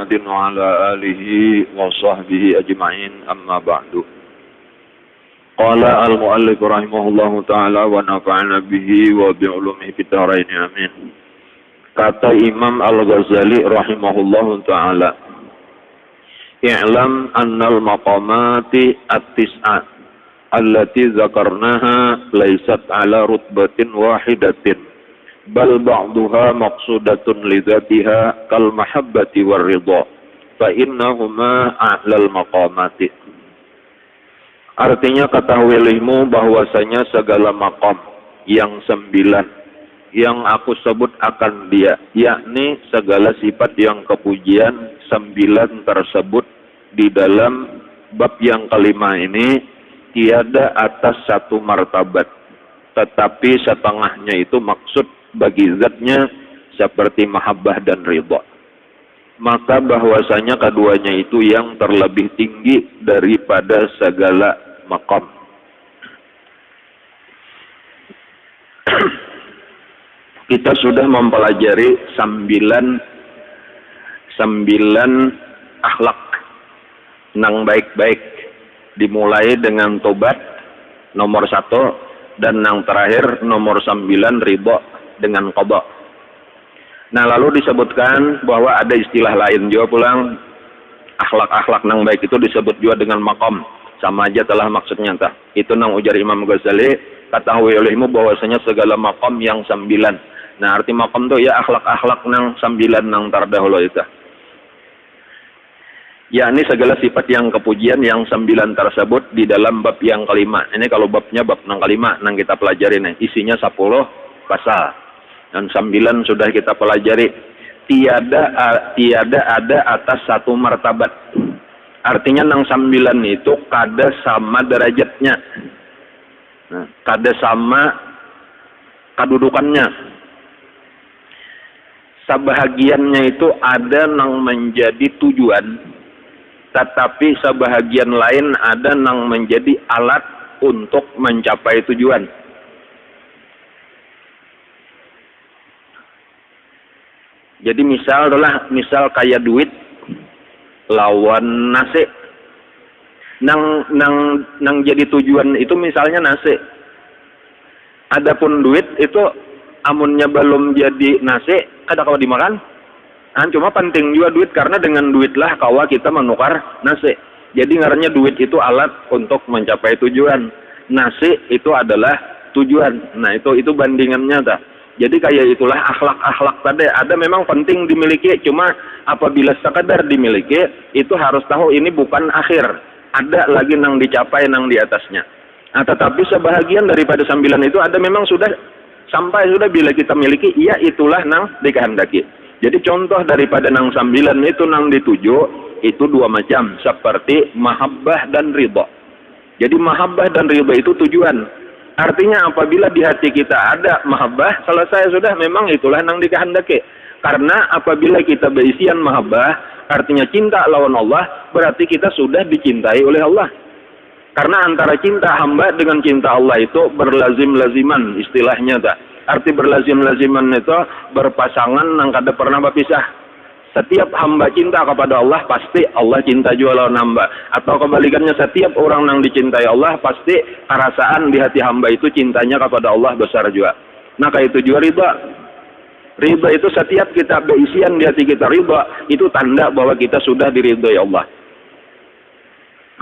Muhammadin wa ala alihi wa sahbihi ajma'in, amma ba'du. Qala al-mu'allif rahimahullahu ta'ala wa nafa'ana bihi wa bi'ulumihi fid dharain, amin. Kata Imam Al-Ghazali rahimahullahu ta'ala, i'lam annal maqamati at-tis'a allati zakarnaha laysat ala rutbatin wahidatin bal ba'duha maqsudatun lidzatiha kal mahabbati war ridha fa innahuma a'lal maqamati. Artinya ketahuilah bahwasanya segala maqam yang 9 yang aku sebut akan dia, yakni segala sifat yang kepujian 9 tersebut di dalam bab yang kelima ini tiada atas satu martabat, tetapi setengahnya itu maksud bagi zatnya seperti mahabbah dan ridha. Maka bahwasanya keduanya itu yang terlebih tinggi daripada segala maqam. Kita sudah mempelajari 9 akhlak nang baik-baik, dimulai dengan tobat nomor 1 dan yang terakhir nomor 9 ridha dengan qada. Nah, lalu disebutkan bahwa ada istilah lain juga pulang, akhlak-akhlak nang baik itu disebut juga dengan maqam, sama aja telah maksudnya tah. Itu nang ujar Imam Ghazali, ketahui olehmu bahwasanya segala maqam yang 9. Nah, arti maqam itu ya akhlak-akhlak nang 9 nang terdahulu itu. Yakni segala sifat yang kepujian yang 9 tersebut di dalam bab yang kelima. Ini kalau babnya bab nang kelima nang kita pelajari nih, isinya 10 pasal. Dan 9 sudah kita pelajari. Tiada ada atas satu martabat. Artinya nang 9 itu kada sama derajatnya. Nah, kada sama kedudukannya. Sebahagiannya itu ada nang menjadi tujuan, tetapi sebahagian lain ada nang menjadi alat untuk mencapai tujuan. Jadi misal kayak duit lawan nasi. Nang jadi tujuan itu misalnya nasi. Adapun duit itu amunnya belum jadi nasi, ada kawa dimakan. Cuma penting juga duit, karena dengan duitlah kawa kita menukar nasi. Jadi ngarannya duit itu alat untuk mencapai tujuan. Nasi itu adalah tujuan. Nah, itu bandingannya tak. Jadi kayak itulah akhlak-akhlak tadi. Ada memang penting dimiliki, cuma apabila sekadar dimiliki, itu harus tahu ini bukan akhir. Ada lagi nang dicapai nang di atasnya. Nah, tetapi sebahagian daripada 9 itu ada memang sudah sampai bila kita miliki, iya itulah nang dikehendaki. Jadi contoh daripada nang 9 itu nang dituju, itu 2 macam, seperti mahabbah dan ridha. Jadi mahabbah dan ridha itu tujuan. Artinya apabila di hati kita ada mahabbah, selesai sudah, memang itulah nang dikehendaki. Karena apabila kita berisian mahabbah, artinya cinta lawan Allah, berarti kita sudah dicintai oleh Allah. Karena antara cinta hamba dengan cinta Allah itu berlazim-laziman istilahnya tak. Arti berlazim-laziman itu berpasangan nang kada pernah berpisah. Setiap hamba cinta kepada Allah, pasti Allah cinta juga lawan hamba. Atau kebalikannya, setiap orang yang dicintai Allah, pasti perasaan di hati hamba itu cintanya kepada Allah besar juga. Nah, kayak itu juga ridha. Ridha itu setiap kita berisian di hati kita ridha, itu tanda bahwa kita sudah diridhoi Allah.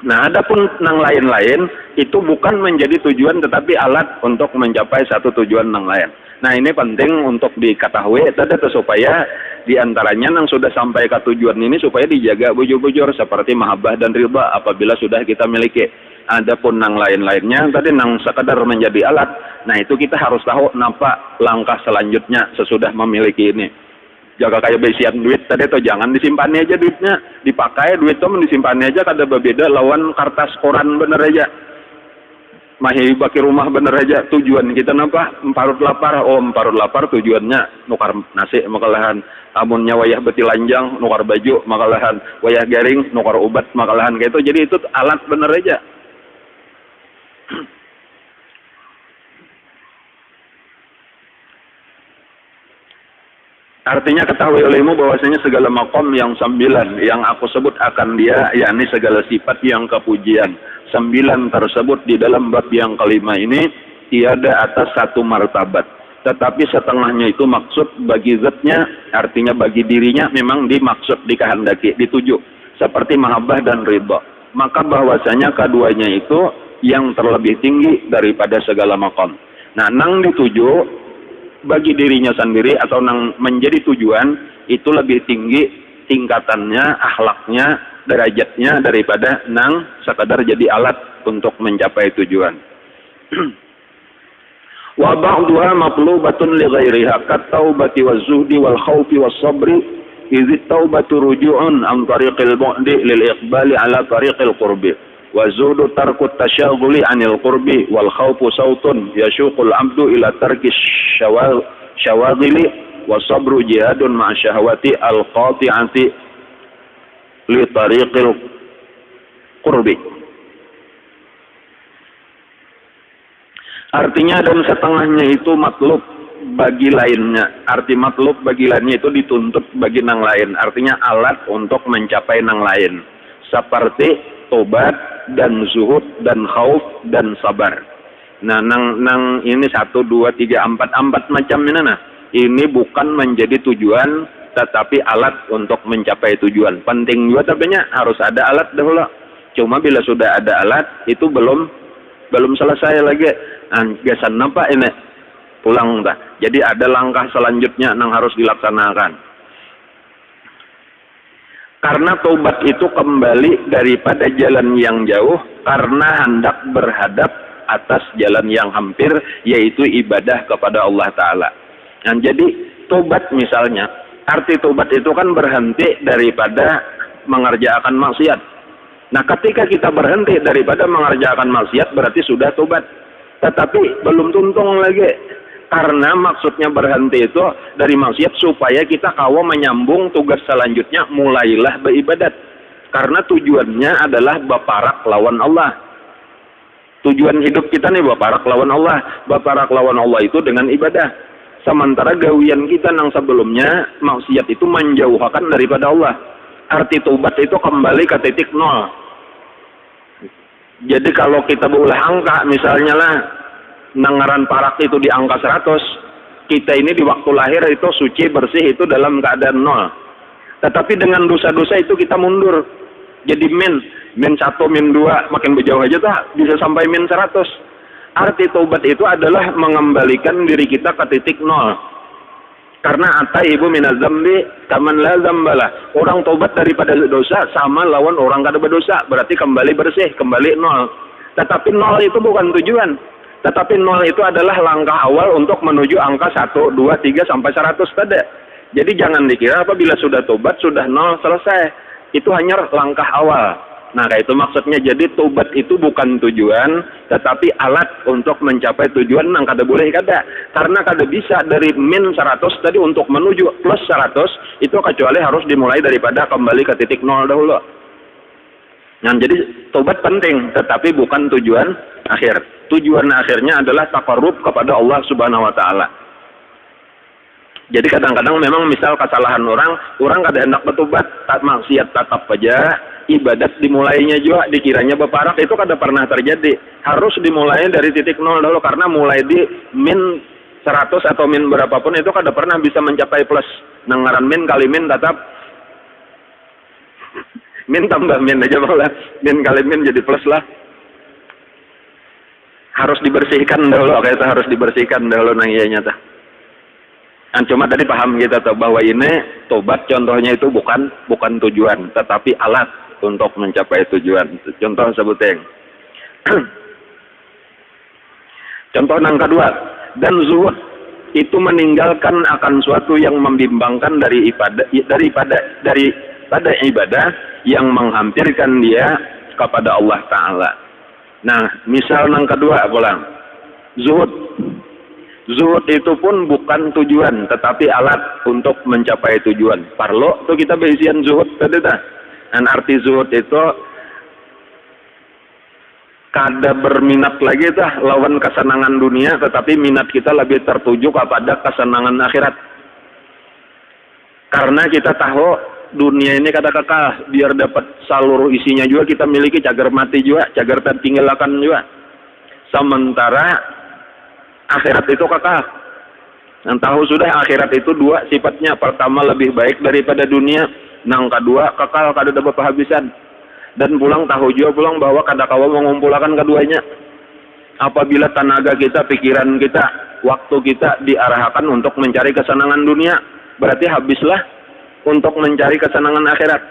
Nah, adapun nang lain-lain, itu bukan menjadi tujuan, tetapi alat untuk mencapai satu tujuan nang lain. Nah, ini penting untuk diketahui, supaya diantaranya yang sudah sampai ke tujuan ini supaya dijaga bujur-bujur seperti mahabbah dan ridha apabila sudah kita miliki. Adapun nang lain-lainnya tadi nang sekadar menjadi alat. Nah, itu kita harus tahu napa langkah selanjutnya sesudah memiliki ini. Jaga kayak besian duit tadi tuh, jangan disimpannya aja duitnya, dipakai duit tuh disimpannya aja, kada berbeda lawan kertas koran bener aja. Mahi baki rumah bener aja, tujuan kita napa? Emparut lapar. Oh, emparut lapar tujuannya nukar nasi makalahan. Amunnya wayah beti lanjang nukar baju makalahan. Wayah garing nukar obat makalahan, kayak itu. Jadi itu alat bener aja. Artinya ketahui olehmu bahwasanya segala makom yang 9 yang aku sebut akan dia, yakni segala sifat yang kepujian 9 tersebut di dalam bab yang kelima ini tiada atas satu martabat, tetapi setengahnya itu maksud bagi zatnya, artinya bagi dirinya memang dimaksud, dikehendaki, dituju seperti mahabbah dan ridha. Maka bahwasanya keduanya itu yang terlebih tinggi daripada segala makom. Nah, nang dituju bagi dirinya sendiri atau nang menjadi tujuan itu lebih tinggi tingkatannya, akhlaknya, derajatnya daripada nang sekadar jadi alat untuk mencapai tujuan. Wa ba'duha maqlubatun li ghairiha kat taubati waz zuhdi wal khaufi was sabri idh taubatu ruju'un an tariqil bu'di lil iqbali ala tariqil qurbi wa zuhdu tarku tasyaghuli anil qurbi wal khaufu sautun yashuqul abdu ila tarki syawaghili wa sabru jihadun ma'a syahwati al qati'ati li tariqil qurbi. Artinya dan setengahnya itu matlub bagi lainnya. Arti matlub bagi lainnya itu dituntut bagi nang lain. Artinya alat untuk mencapai nang lain. Seperti tobat dan zuhud dan khauf dan sabar. Nah, nang ini 1, 2, 3, 4 macam ini nah. Ini bukan menjadi tujuan tetapi alat untuk mencapai tujuan. Penting juga tapi harus ada alat dahulu. Cuma bila sudah ada alat itu belum selesai lagi. Gesan apa ini pulang dah. Jadi ada langkah selanjutnya yang harus dilaksanakan. Karena taubat itu kembali daripada jalan yang jauh karena hendak berhadap atas jalan yang hampir, yaitu ibadah kepada Allah Ta'ala. Nah, jadi taubat misalnya, arti taubat itu kan berhenti daripada mengerjakan maksiat. Nah, ketika kita berhenti daripada mengerjakan maksiat berarti sudah taubat. Tetapi belum tuntung lagi. Karena maksudnya berhenti itu dari maksiat supaya kita kawa menyambung tugas selanjutnya, mulailah beribadat. Karena tujuannya adalah baparak lawan Allah. Tujuan hidup kita nih baparak lawan Allah. Baparak lawan Allah itu dengan ibadah. Sementara gawian kita yang sebelumnya maksiat itu menjauhkan daripada Allah. Arti taubat itu kembali ke titik nol. Jadi kalau kita boleh angka misalnya lah nangaran parak itu di angka 100, kita ini di waktu lahir itu suci bersih itu dalam keadaan 0. Tetapi dengan dosa-dosa itu kita mundur. Jadi min 1, min 2 makin berjauh aja bisa sampai min 100. Arti taubat itu adalah mengembalikan diri kita ke titik 0. Karena ataibu minaz dzambi kaman la dzambalah. Orang taubat daripada dosa sama lawan orang kada berdosa. Berarti kembali bersih, kembali 0. Tetapi 0 itu bukan tujuan. Tetapi 0 itu adalah langkah awal untuk menuju angka 1, 2, 3 sampai 100 tadi. Jadi jangan dikira apabila sudah taubat sudah 0 selesai. Itu hanya langkah awal. Nah, kayak itu maksudnya. Jadi taubat itu bukan tujuan, tetapi alat untuk mencapai tujuan yang kada boleh kada. Karena kada bisa dari min 100 tadi untuk menuju plus 100 itu kecuali harus dimulai daripada kembali ke titik 0 dahulu. Nah, jadi taubat penting, tetapi bukan tujuan akhir. Tujuan akhirnya adalah taqarrub kepada Allah Subhanahu wa Ta'ala. Jadi kadang-kadang memang misal kesalahan orang kada hendak bertobat, tak maksiat tetap aja, ibadat dimulainya juga dikiranya beparak itu kada pernah terjadi. Harus dimulai dari titik 0 dulu, karena mulai di min 100 atau min berapapun itu kada pernah bisa mencapai plus. Nangaran min kali min tetap min tambah min aja malah, min kali min jadi plus lah. Harus dibersihkan dulu, kayak itu harus dibersihkan dulu nang iyanya tah. Cuma tadi paham kita tahu bahwa ini tobat contohnya itu bukan tujuan, tetapi alat untuk mencapai tujuan. Contoh sebuteng. Contoh yang kedua, dan zuhud itu meninggalkan akan suatu yang membimbangkan daripada ibadah yang menghampirkan dia kepada Allah Ta'ala. Nah, misal yang kedua pulang, zuhud. Zuhud itu pun bukan tujuan, tetapi alat untuk mencapai tujuan. Parlo tuh kita berisian zuhud tadi dah. Dan arti zuhud itu kada berminat lagi dah lawan kesenangan dunia, tetapi minat kita lebih tertuju kepada kesenangan akhirat. Karena kita tahu dunia ini kata kekal, biar dapat seluruh isinya juga kita miliki, cagar mati juga, cagar tertinggalkan juga. Sementara akhirat itu kekal. Yang tahu sudah akhirat itu dua sifatnya. Pertama lebih baik daripada dunia. Yang kedua kekal kada dapat kehabisan. Dan pulang tahu juga pulang bahwa kada kawa mengumpulkan keduanya. Apabila tenaga kita, pikiran kita, waktu kita diarahkan untuk mencari kesenangan dunia, berarti habislah untuk mencari kesenangan akhirat.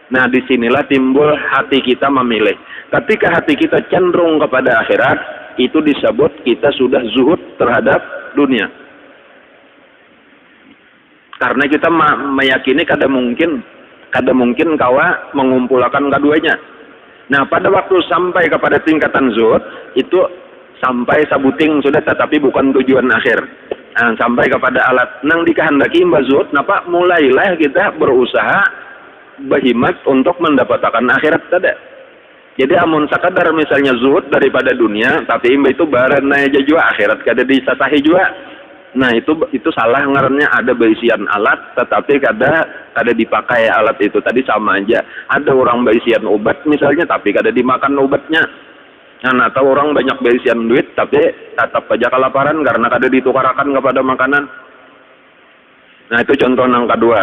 Nah, disinilah timbul hati kita memilih. Ketika hati kita cenderung kepada akhirat, itu disebut kita sudah zuhud terhadap dunia. Karena kita meyakini kada mungkin kawa mengumpulkan keduanya. Nah, pada waktu sampai kepada tingkatan zuhud, itu sampai sabuting sudah, tetapi bukan tujuan akhir. Nah, sampai kepada alat nang dikehendaki mbak zuhud, napa mulailah kita berusaha berhimmat untuk mendapatkan akhirat tadi. Jadi amun sakadar misalnya zuhud daripada dunia, tapi mbak itu barang aja juga akhirat kada disasahi juga. Nah, itu salah ngarannya, ada berisian alat tetapi kada dipakai alat itu tadi sama aja. Ada orang berisian obat misalnya tapi kada dimakan obatnya. Nah, atau orang banyak berisian duit tapi tetap aja kelaparan karena kada ditukarakan kepada makanan. Nah, itu contoh yang kedua.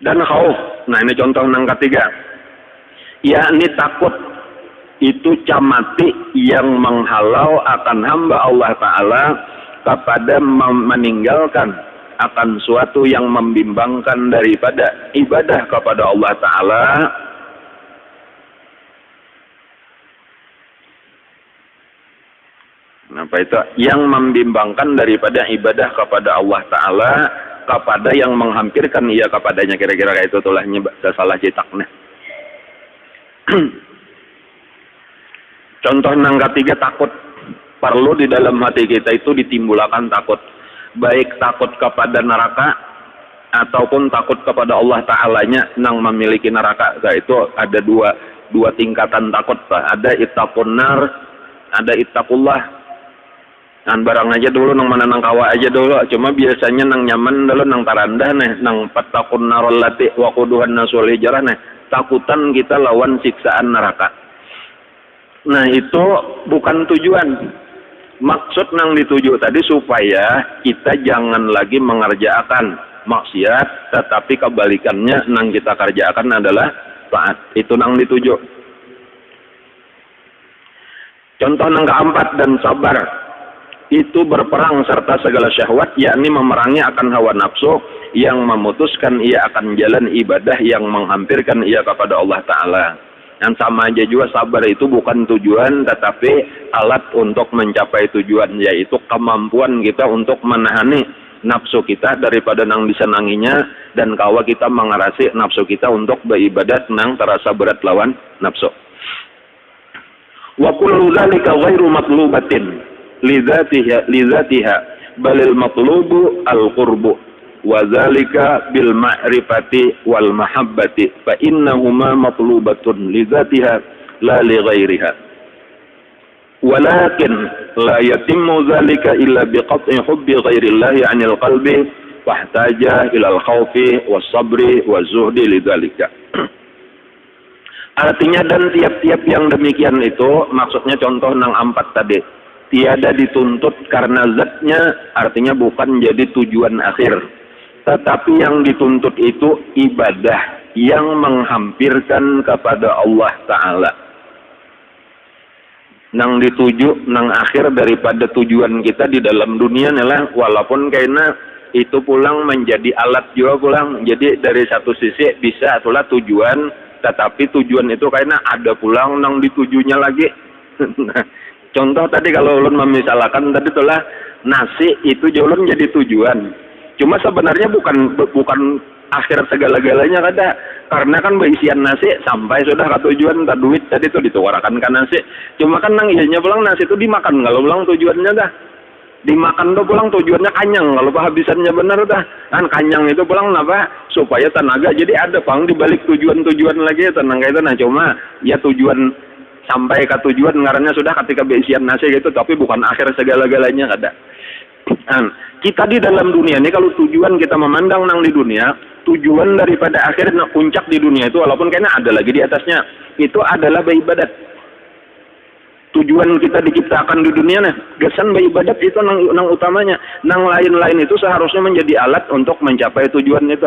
Dan khauf. Nah, ini contoh yang ketiga. Yakni takut. Itu camati yang menghalau akan hamba Allah Ta'ala kepada meninggalkan akan suatu yang membimbangkan daripada ibadah kepada Allah Ta'ala. Apa itu? Yang membimbangkan daripada ibadah kepada Allah Ta'ala kepada yang menghampirkan ia kepadanya. Kira-kira kayak itu tulahnya salah cetaknya. Contoh yang ketiga, takut. Perlu di dalam hati kita itu ditimbulkan takut. Baik takut kepada neraka ataupun takut kepada Allah Ta'alanya yang memiliki neraka. Nah, itu ada dua tingkatan takut, Pak. Ada ittaqun nar, ada ittaqullah. Nang barang aja dulu, nang mana nang kawa aja dulu. Cuma biasanya nang nyaman dulu, nang tarandah nih, nang fattaqun narul lati waquduhan nasul hijarah nih. Takutan kita lawan siksaan neraka. Nah, itu bukan tujuan. Maksud yang dituju tadi supaya kita jangan lagi mengerjakan maksiat, tetapi kebalikannya yang kita kerjakan adalah taat. Itu yang dituju. Contoh yang keempat, dan sabar. Itu berperang serta segala syahwat, yakni memerangi akan hawa nafsu yang memutuskan ia akan jalan ibadah yang menghampirkan ia kepada Allah Ta'ala. Yang sama aja juga, sabar itu bukan tujuan tetapi alat untuk mencapai tujuan, yaitu kemampuan kita untuk menahani nafsu kita daripada nang disenanginya, dan kawa kita mengarasi nafsu kita untuk beribadat nang terasa berat lawan nafsu. Wa kullu dzalika ghairu matlubatin lidzatiha balil matlubu al-qurbu wa dzalika bil ma'rifati wal mahabbati fa innahuma matlubatun li dzatiha la li ghairiha walakin la yatimmu dzalika illa bi qat'i hubbi ghairillahi 'anil qalbi fahtaja ila al khaufi was sabri waz zuhdi lidzalika. Artinya, dan tiap-tiap yang demikian itu maksudnya contoh nang 4 tadi tiada dituntut karena zatnya, artinya bukan jadi tujuan akhir. Tetapi yang dituntut itu ibadah yang menghampirkan kepada Allah Ta'ala. Nang dituju, nang akhir daripada tujuan kita di dalam dunia adalah, walaupun karena itu pulang menjadi alat juga pulang. Jadi dari satu sisi bisa itulah tujuan, tetapi tujuan itu karena ada pulang nang ditujunya lagi. Contoh tadi kalau ulun memisalkan tadi itulah nasi itu ulun jadi tujuan. Cuma sebenarnya bukan akhir segala-galanya kada. Karena kan berisian nasi sampai sudah ke tujuan, tak duit tadi itu ditukarkan kan nasi. Cuma kan nang ianya pulang nasi itu dimakan, kalau pulang tujuannya dah. Dimakan tuh pulang tujuannya kanyang, kalau kehabisannya benar dah. Kan kanyang itu pulang apa? Supaya tenaga. Jadi ada pang di balik tujuan-tujuan lagi tenaga itu. Nah, cuma ya tujuan sampai ke tujuan ngarannya sudah ketika berisian nasi gitu, tapi bukan akhir segala-galanya kada. Kita di dalam dunia ini kalau tujuan kita memandang nang di dunia, tujuan daripada akhirnya puncak di dunia itu walaupun kayaknya ada lagi di atasnya, itu adalah beribadat. Tujuan kita diciptakan di dunia nah, gesan beribadat itu nang utamanya. Nang lain-lain itu seharusnya menjadi alat untuk mencapai tujuan itu.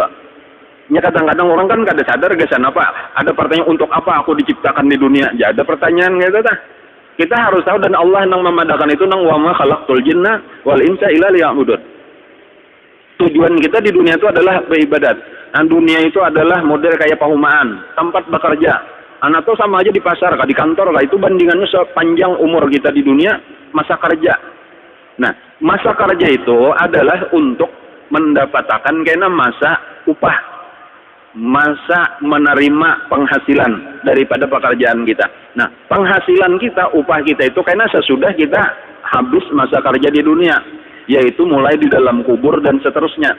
Ya kadang-kadang orang kan kada sadar gesan apa. Ada pertanyaan untuk apa aku diciptakan di dunia? Ya ada pertanyaan gitu tah. Kita harus tahu dan Allah nang memadakan itu nang wa ma khalaqtul jinna wal insa illa liya'budun. Tujuan kita di dunia itu adalah beribadat. Nah, dunia itu adalah model kayak perumahan, tempat bekerja. Anak tuh sama aja di pasar, di kantor, itu bandingannya sepanjang umur kita di dunia masa kerja. Nah, masa kerja itu adalah untuk mendapatkan kena masa upah, masa menerima penghasilan daripada pekerjaan kita. Nah, penghasilan kita, upah kita itu karena sesudah kita habis masa kerja di dunia, yaitu mulai di dalam kubur dan seterusnya.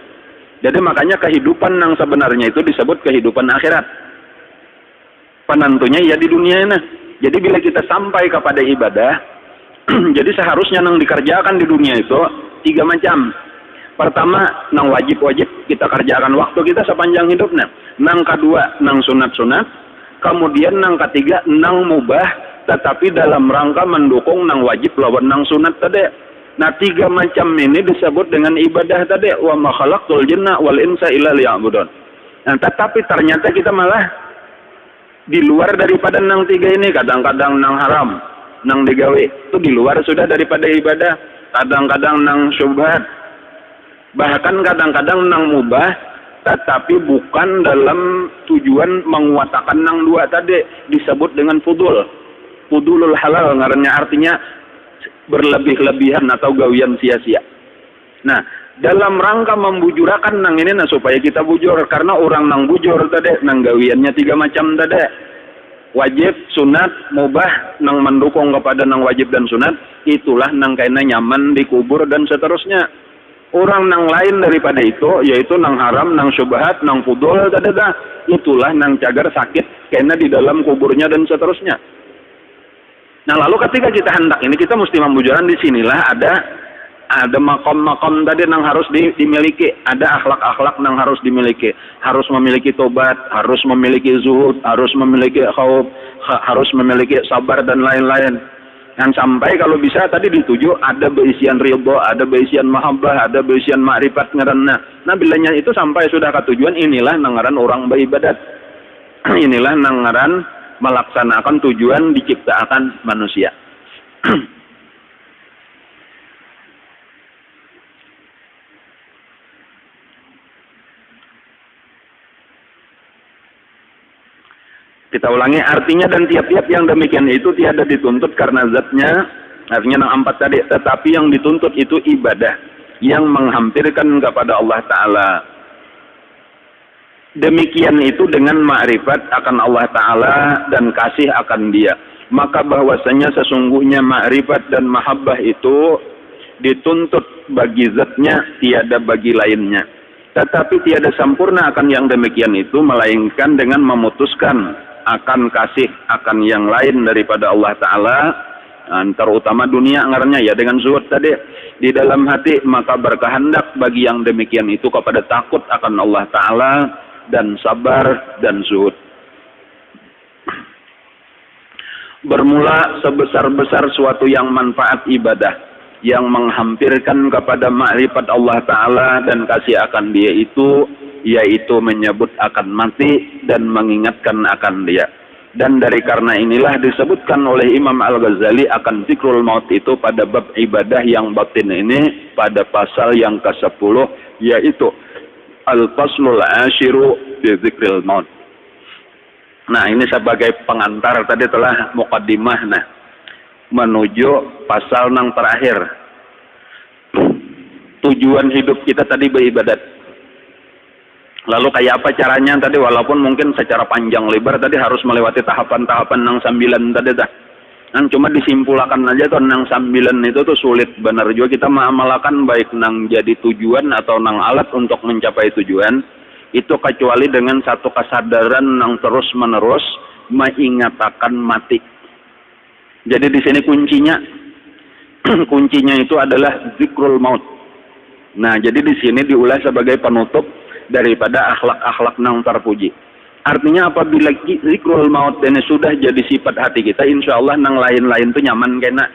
Jadi makanya kehidupan yang sebenarnya itu disebut kehidupan akhirat. Penentunya ya di dunia ini. Jadi bila kita sampai kepada ibadah, jadi seharusnya yang dikerjakan di dunia itu 3 macam. Pertama, nang wajib-wajib kita kerjakan waktu kita sepanjang hidupnya. Nang kedua, nang sunat-sunat. Kemudian nang ketiga, nang mubah, tetapi dalam rangka mendukung nang wajib lawan nang sunat tadi. Nah, 3 macam ini disebut dengan ibadah tadi. Wa ma khalaqtul jinna wal insa illa liya'budun. Nah, tetapi ternyata kita malah di luar daripada nang 3 ini, kadang-kadang nang haram, nang digawe, itu di luar sudah daripada ibadah. Kadang-kadang nang syubhat, bahkan kadang-kadang nang mubah, tetapi bukan dalam tujuan menguatakan nang 2 tadi, disebut dengan fudulul halal, ngarannya artinya berlebih-lebihan atau gawian sia-sia. Nah, dalam rangka membujurakan nang ini nah supaya kita bujur, karena orang nang bujur tadi nang gawiannya 3 macam tadi, wajib, sunat, mubah, nang mendukung kepada nang wajib dan sunat, itulah nang kena nyaman di kubur dan seterusnya. Orang nang lain daripada itu, yaitu nang haram, nang syubhat, nang fudul tadi itulah nang cagar sakit kena di dalam kuburnya dan seterusnya. Nah, lalu ketika kita hendak ini, kita mesti membujuran di sinilah ada makom-makom tadi yang harus dimiliki, ada akhlak-akhlak yang harus dimiliki, harus memiliki tobat, harus memiliki zuhud, harus memiliki khauf, harus memiliki sabar dan lain-lain. Yang sampai kalau bisa tadi dituju ada beisian ridho, ada beisian mahabbah, ada beisian ma'rifat ngaranna. Nah, bilanya itu sampai sudah ke tujuan, inilah nangaran orang beribadat. Inilah nangaran melaksanakan tujuan diciptakan manusia. Kita ulangi artinya, dan tiap-tiap yang demikian itu tiada dituntut karena zatnya, artinya yang 4 tadi, tetapi yang dituntut itu ibadah yang menghampirkan kepada Allah Ta'ala. Demikian itu dengan ma'rifat akan Allah Ta'ala dan kasih akan Dia. Maka bahwasanya sesungguhnya ma'rifat dan mahabbah itu dituntut bagi zatnya, tiada bagi lainnya. Tetapi tiada sempurna akan yang demikian itu, melainkan dengan memutuskan akan kasih akan yang lain daripada Allah Ta'ala, terutama dunia ngarannya ya dengan zuhud tadi di dalam hati, maka berkehendak bagi yang demikian itu kepada takut akan Allah Ta'ala dan sabar dan zuhud. Bermula sebesar-besar suatu yang manfaat ibadah yang menghampirkan kepada makrifat Allah Ta'ala dan kasih akan Dia itu, yaitu menyebut akan mati dan mengingatkan akan Dia. Dan dari karena inilah disebutkan oleh Imam Al-Ghazali akan zikrul maut itu pada bab ibadah yang batin ini pada pasal yang ke-10, yaitu Al-Faslul Ashiru bi Zikril Maut. Nah, ini sebagai pengantar tadi telah muqaddimah nah menuju pasal yang terakhir. Tujuan hidup kita tadi beribadat. Lalu kayak apa caranya tadi, walaupun mungkin secara panjang lebar tadi harus melewati tahapan-tahapan yang 9 tadi dah. Nang cuma disimpulkan aja tuh nang 9 itu tuh sulit benar juga kita mengamalkan, baik nang jadi tujuan atau nang alat untuk mencapai tujuan itu, kecuali dengan satu kesadaran yang terus menerus mengingatkan mati. Jadi di sini kuncinya kuncinya itu adalah zikrul maut. Nah, jadi di sini diulas sebagai penutup daripada akhlak-akhlak nang terpuji. Artinya apabila zikrul maut ini sudah jadi sifat hati kita, insya Allah nang lain-lain tuh nyaman kena.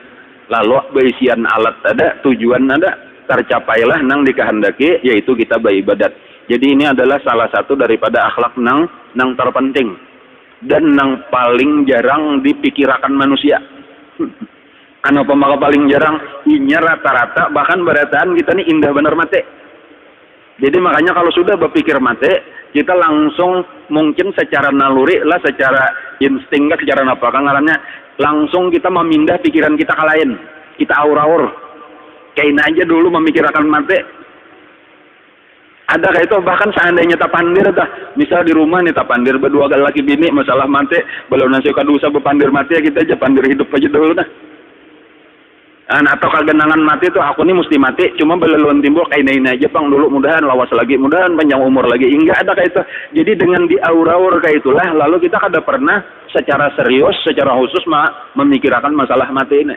Lalu berisian alat ada, tujuan ada, tercapailah nang dikehendaki, yaitu kita beribadat. Jadi ini adalah salah satu daripada akhlak nang terpenting dan nang paling jarang dipikirkan manusia. Kenapa maka paling jarang? Inya rata-rata bahkan berataan kita nih indah bener mate. Jadi makanya kalau sudah berpikir mate, kita langsung mungkin secara naluri lah, secara insting secara apa ngarannya, langsung kita memindah pikiran kita ke lain. Kita aur-aur. Kayak aja dulu memikirkan mate. Ada kayak itu bahkan seandainya tapandir tah, misal di rumah nih tapandir berdua laki bini masalah mate, belum nasi kadusa bepandir mati ya kita aja pandir hidup aja dulu dah. Atau kagenangan mati tuh aku nih mesti mati, cuma belum timbul kayak ini aja bang dulu, mudahan lawas lagi, mudahan panjang umur lagi. Enggak ada kayak itu. Jadi dengan diaur-aur kayak itulah, lalu kita kada pernah secara serius, secara khusus memikirkan masalah mati ini.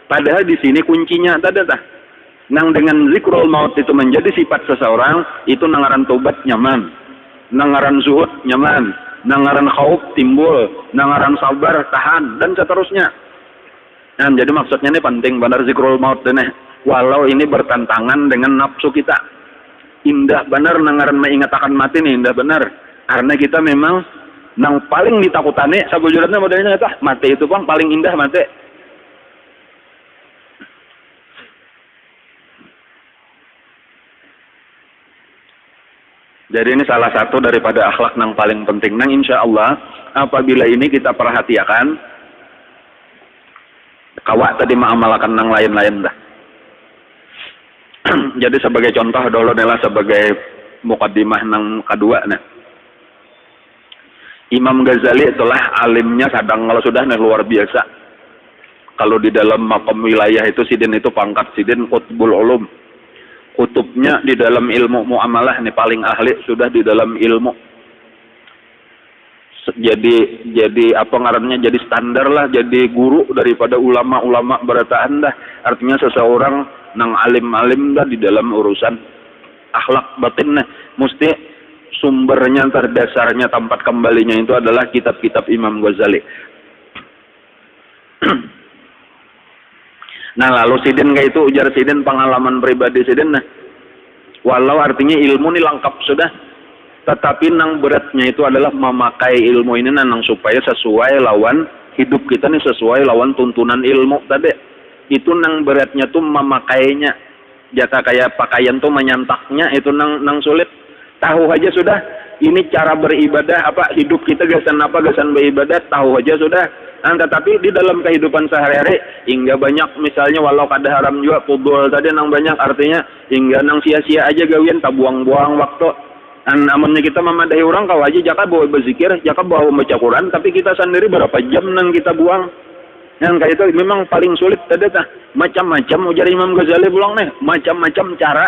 Padahal di sini kuncinya tadi tah. Nang dengan zikrul maut itu menjadi sifat seseorang, itu nangaran tobat nyaman, nangaran zuhud nyaman, nangaran khauf timbul, nangaran sabar tahan, dan seterusnya. Nah, jadi maksudnya ini penting benar zikrul maut ini. Walau ini bertentangan dengan nafsu kita. Indah benar nangaran mengingatkan mati nih, indah benar. Karena kita memang nang paling ditakutane sabujurnya modelnya itu mati itu bang paling indah mati. Jadi ini salah satu daripada akhlak yang paling penting. Nah, insya Allah apabila ini kita perhatikan, kawak tadi mengamalkan yang lain-lain dah. Jadi sebagai contoh dulu adalah sebagai mukaddimah yang kedua. Nah, Imam Ghazali itulah alimnya sadang kalau sudah luar biasa. Kalau di dalam makom wilayah itu sidin itu pangkat sidin qutbul ulum. Kutubnya di dalam ilmu muamalah nih paling ahli sudah di dalam ilmu. Jadi apa ngarannya, jadi standar lah, jadi guru daripada ulama-ulama berataan dah. Artinya seseorang nang alim-alim dah di dalam urusan akhlak batin nah, mesti sumbernya terdasarnya tempat kembalinya itu adalah kitab-kitab Imam Ghazali. Nah lalu sidin kayak itu ujar sidin pengalaman pribadi sidin nah, walau artinya ilmu ini lengkap sudah, tetapi nang beratnya itu adalah memakai ilmu ini nang supaya sesuai lawan hidup kita nih, sesuai lawan tuntunan ilmu tadi. Itu nang beratnya tuh memakainya, jaka kayak pakaian tuh menyantaknya itu nang sulit. Tahu aja sudah ini cara beribadah apa, hidup kita gasan apa, gasan beribadah tahu aja sudah. Nah, tetapi di dalam kehidupan sehari-hari hingga banyak misalnya walau kada haram juga pudul tadi nang banyak, artinya hingga nang sia-sia aja gawian tak buang-buang waktu. Namunnya kita memadahi orang kau aja jaka bawa berzikir, jaka bawa membaca Quran, tapi kita sendiri berapa jam nang kita buang. Yang kayak itu memang paling sulit tadi tah. Macam-macam ujar Imam Ghazali pulang nih, macam-macam cara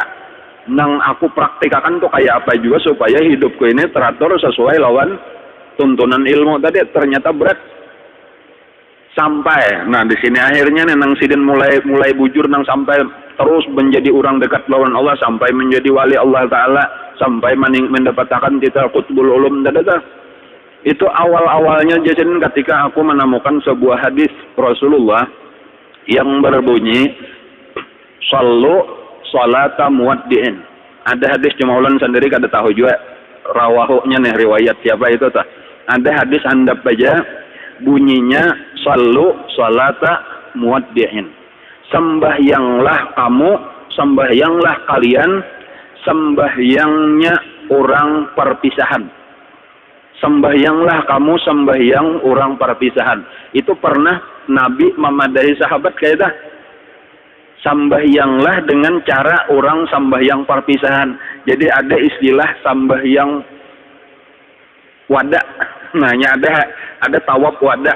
nang aku praktikakan tuh kayak apa juga supaya hidupku ini teratur sesuai lawan tuntunan ilmu tadi. Ternyata berat. Sampai, nah di sini akhirnya nih nang sidin mulai bujur nang sampai terus menjadi orang dekat lawan Allah, sampai menjadi wali Allah Taala, sampai mendapatkan titel qutbul ulum dadada. Itu awal-awalnya jasin ketika aku menemukan sebuah hadis Rasulullah yang berbunyi sallu salata muwaddi'in. Ada hadis cuma ulan sendiri kada tahu juga rawahunya nih riwayat siapa itu tah. Ada hadis handap aja bunyinya sallu salata muwaddi'in. Sembahyanglah kamu, sembahyanglah kalian sembahyangnya orang perpisahan. Sembahyanglah kamu sembahyang orang perpisahan. Itu pernah Nabi memadahi sahabat kayak dah. Sembahyanglah dengan cara orang sembahyang perpisahan. Jadi ada istilah sembahyang wada. Nanya ada tawaf wada.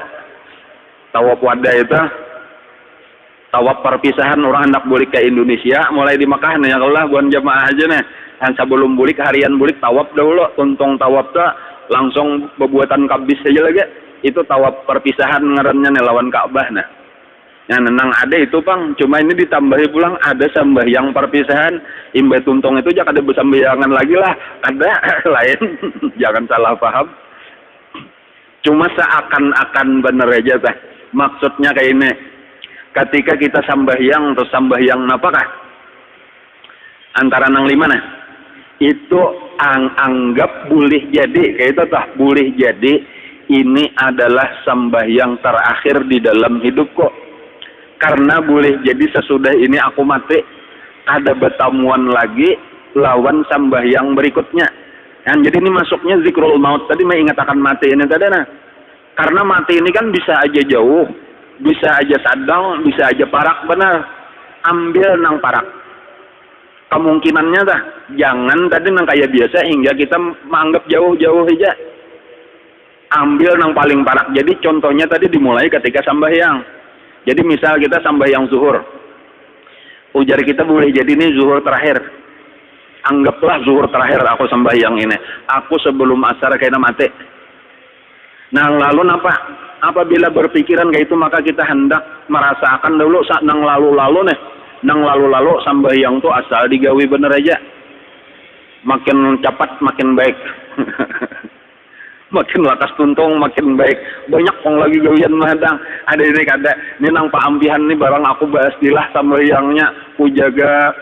Tawaf wada itu tawaf perpisahan orang hendak balik ke Indonesia mulai di Makkah nih Allah buat jamaah aja nih. Dan sebelum balik harian balik tawaf dahulu, tuntung tawaf tuh langsung pembuatan kabis saja lagi. Itu tawaf perpisahan ngarannya nih lawan Ka'bah nah. Nah, nenang ada itu Bang, cuma ini ditambahi pulang ada sembahyang perpisahan. Imbe tuntung itu jangan ada bersembahyangan lagi lah, ada lain, jangan salah paham. Cuma seakan-akan bener aja teh. Maksudnya kayak ini, ketika kita sembahyang atau sembahyang apakah? Antara nang lima nah, itu anggap boleh jadi, kayak itu tah, boleh jadi ini adalah sembahyang terakhir di dalam hidupku. Karena boleh jadi sesudah ini aku mati, ada bertamuan lagi lawan sembahyang berikutnya. Kan jadi ini masuknya zikrul maut tadi mengatakan mati ini tadi nah. Karena mati ini kan bisa aja jauh, bisa aja sadang, bisa aja parak benar. Ambil nang parak. Kemungkinannya dah, jangan tadi nang kayak biasa hingga kita menganggap jauh-jauh aja. Ambil nang paling parak. Jadi contohnya tadi dimulai ketika sembahyang. Jadi misal kita sembahyang zuhur, ujar kita boleh jadi ini zuhur terakhir. Anggaplah zuhur terakhir aku sembahyang ini. Aku sebelum asar kena mati. Nah lalu apa? Apabila berpikiran kayak itu maka kita hendak merasakan dulu saat nang lalu-lalu nih. Nang lalu-lalu sembahyang tuh asal digawi bener aja. Makin cepat makin baik. Makin lakas tuntung makin baik. Banyak orang lagi gawian madang. Ada ini kada, ini nang paampihan nih barang aku bahas dilah sembahyangnya, ku jaga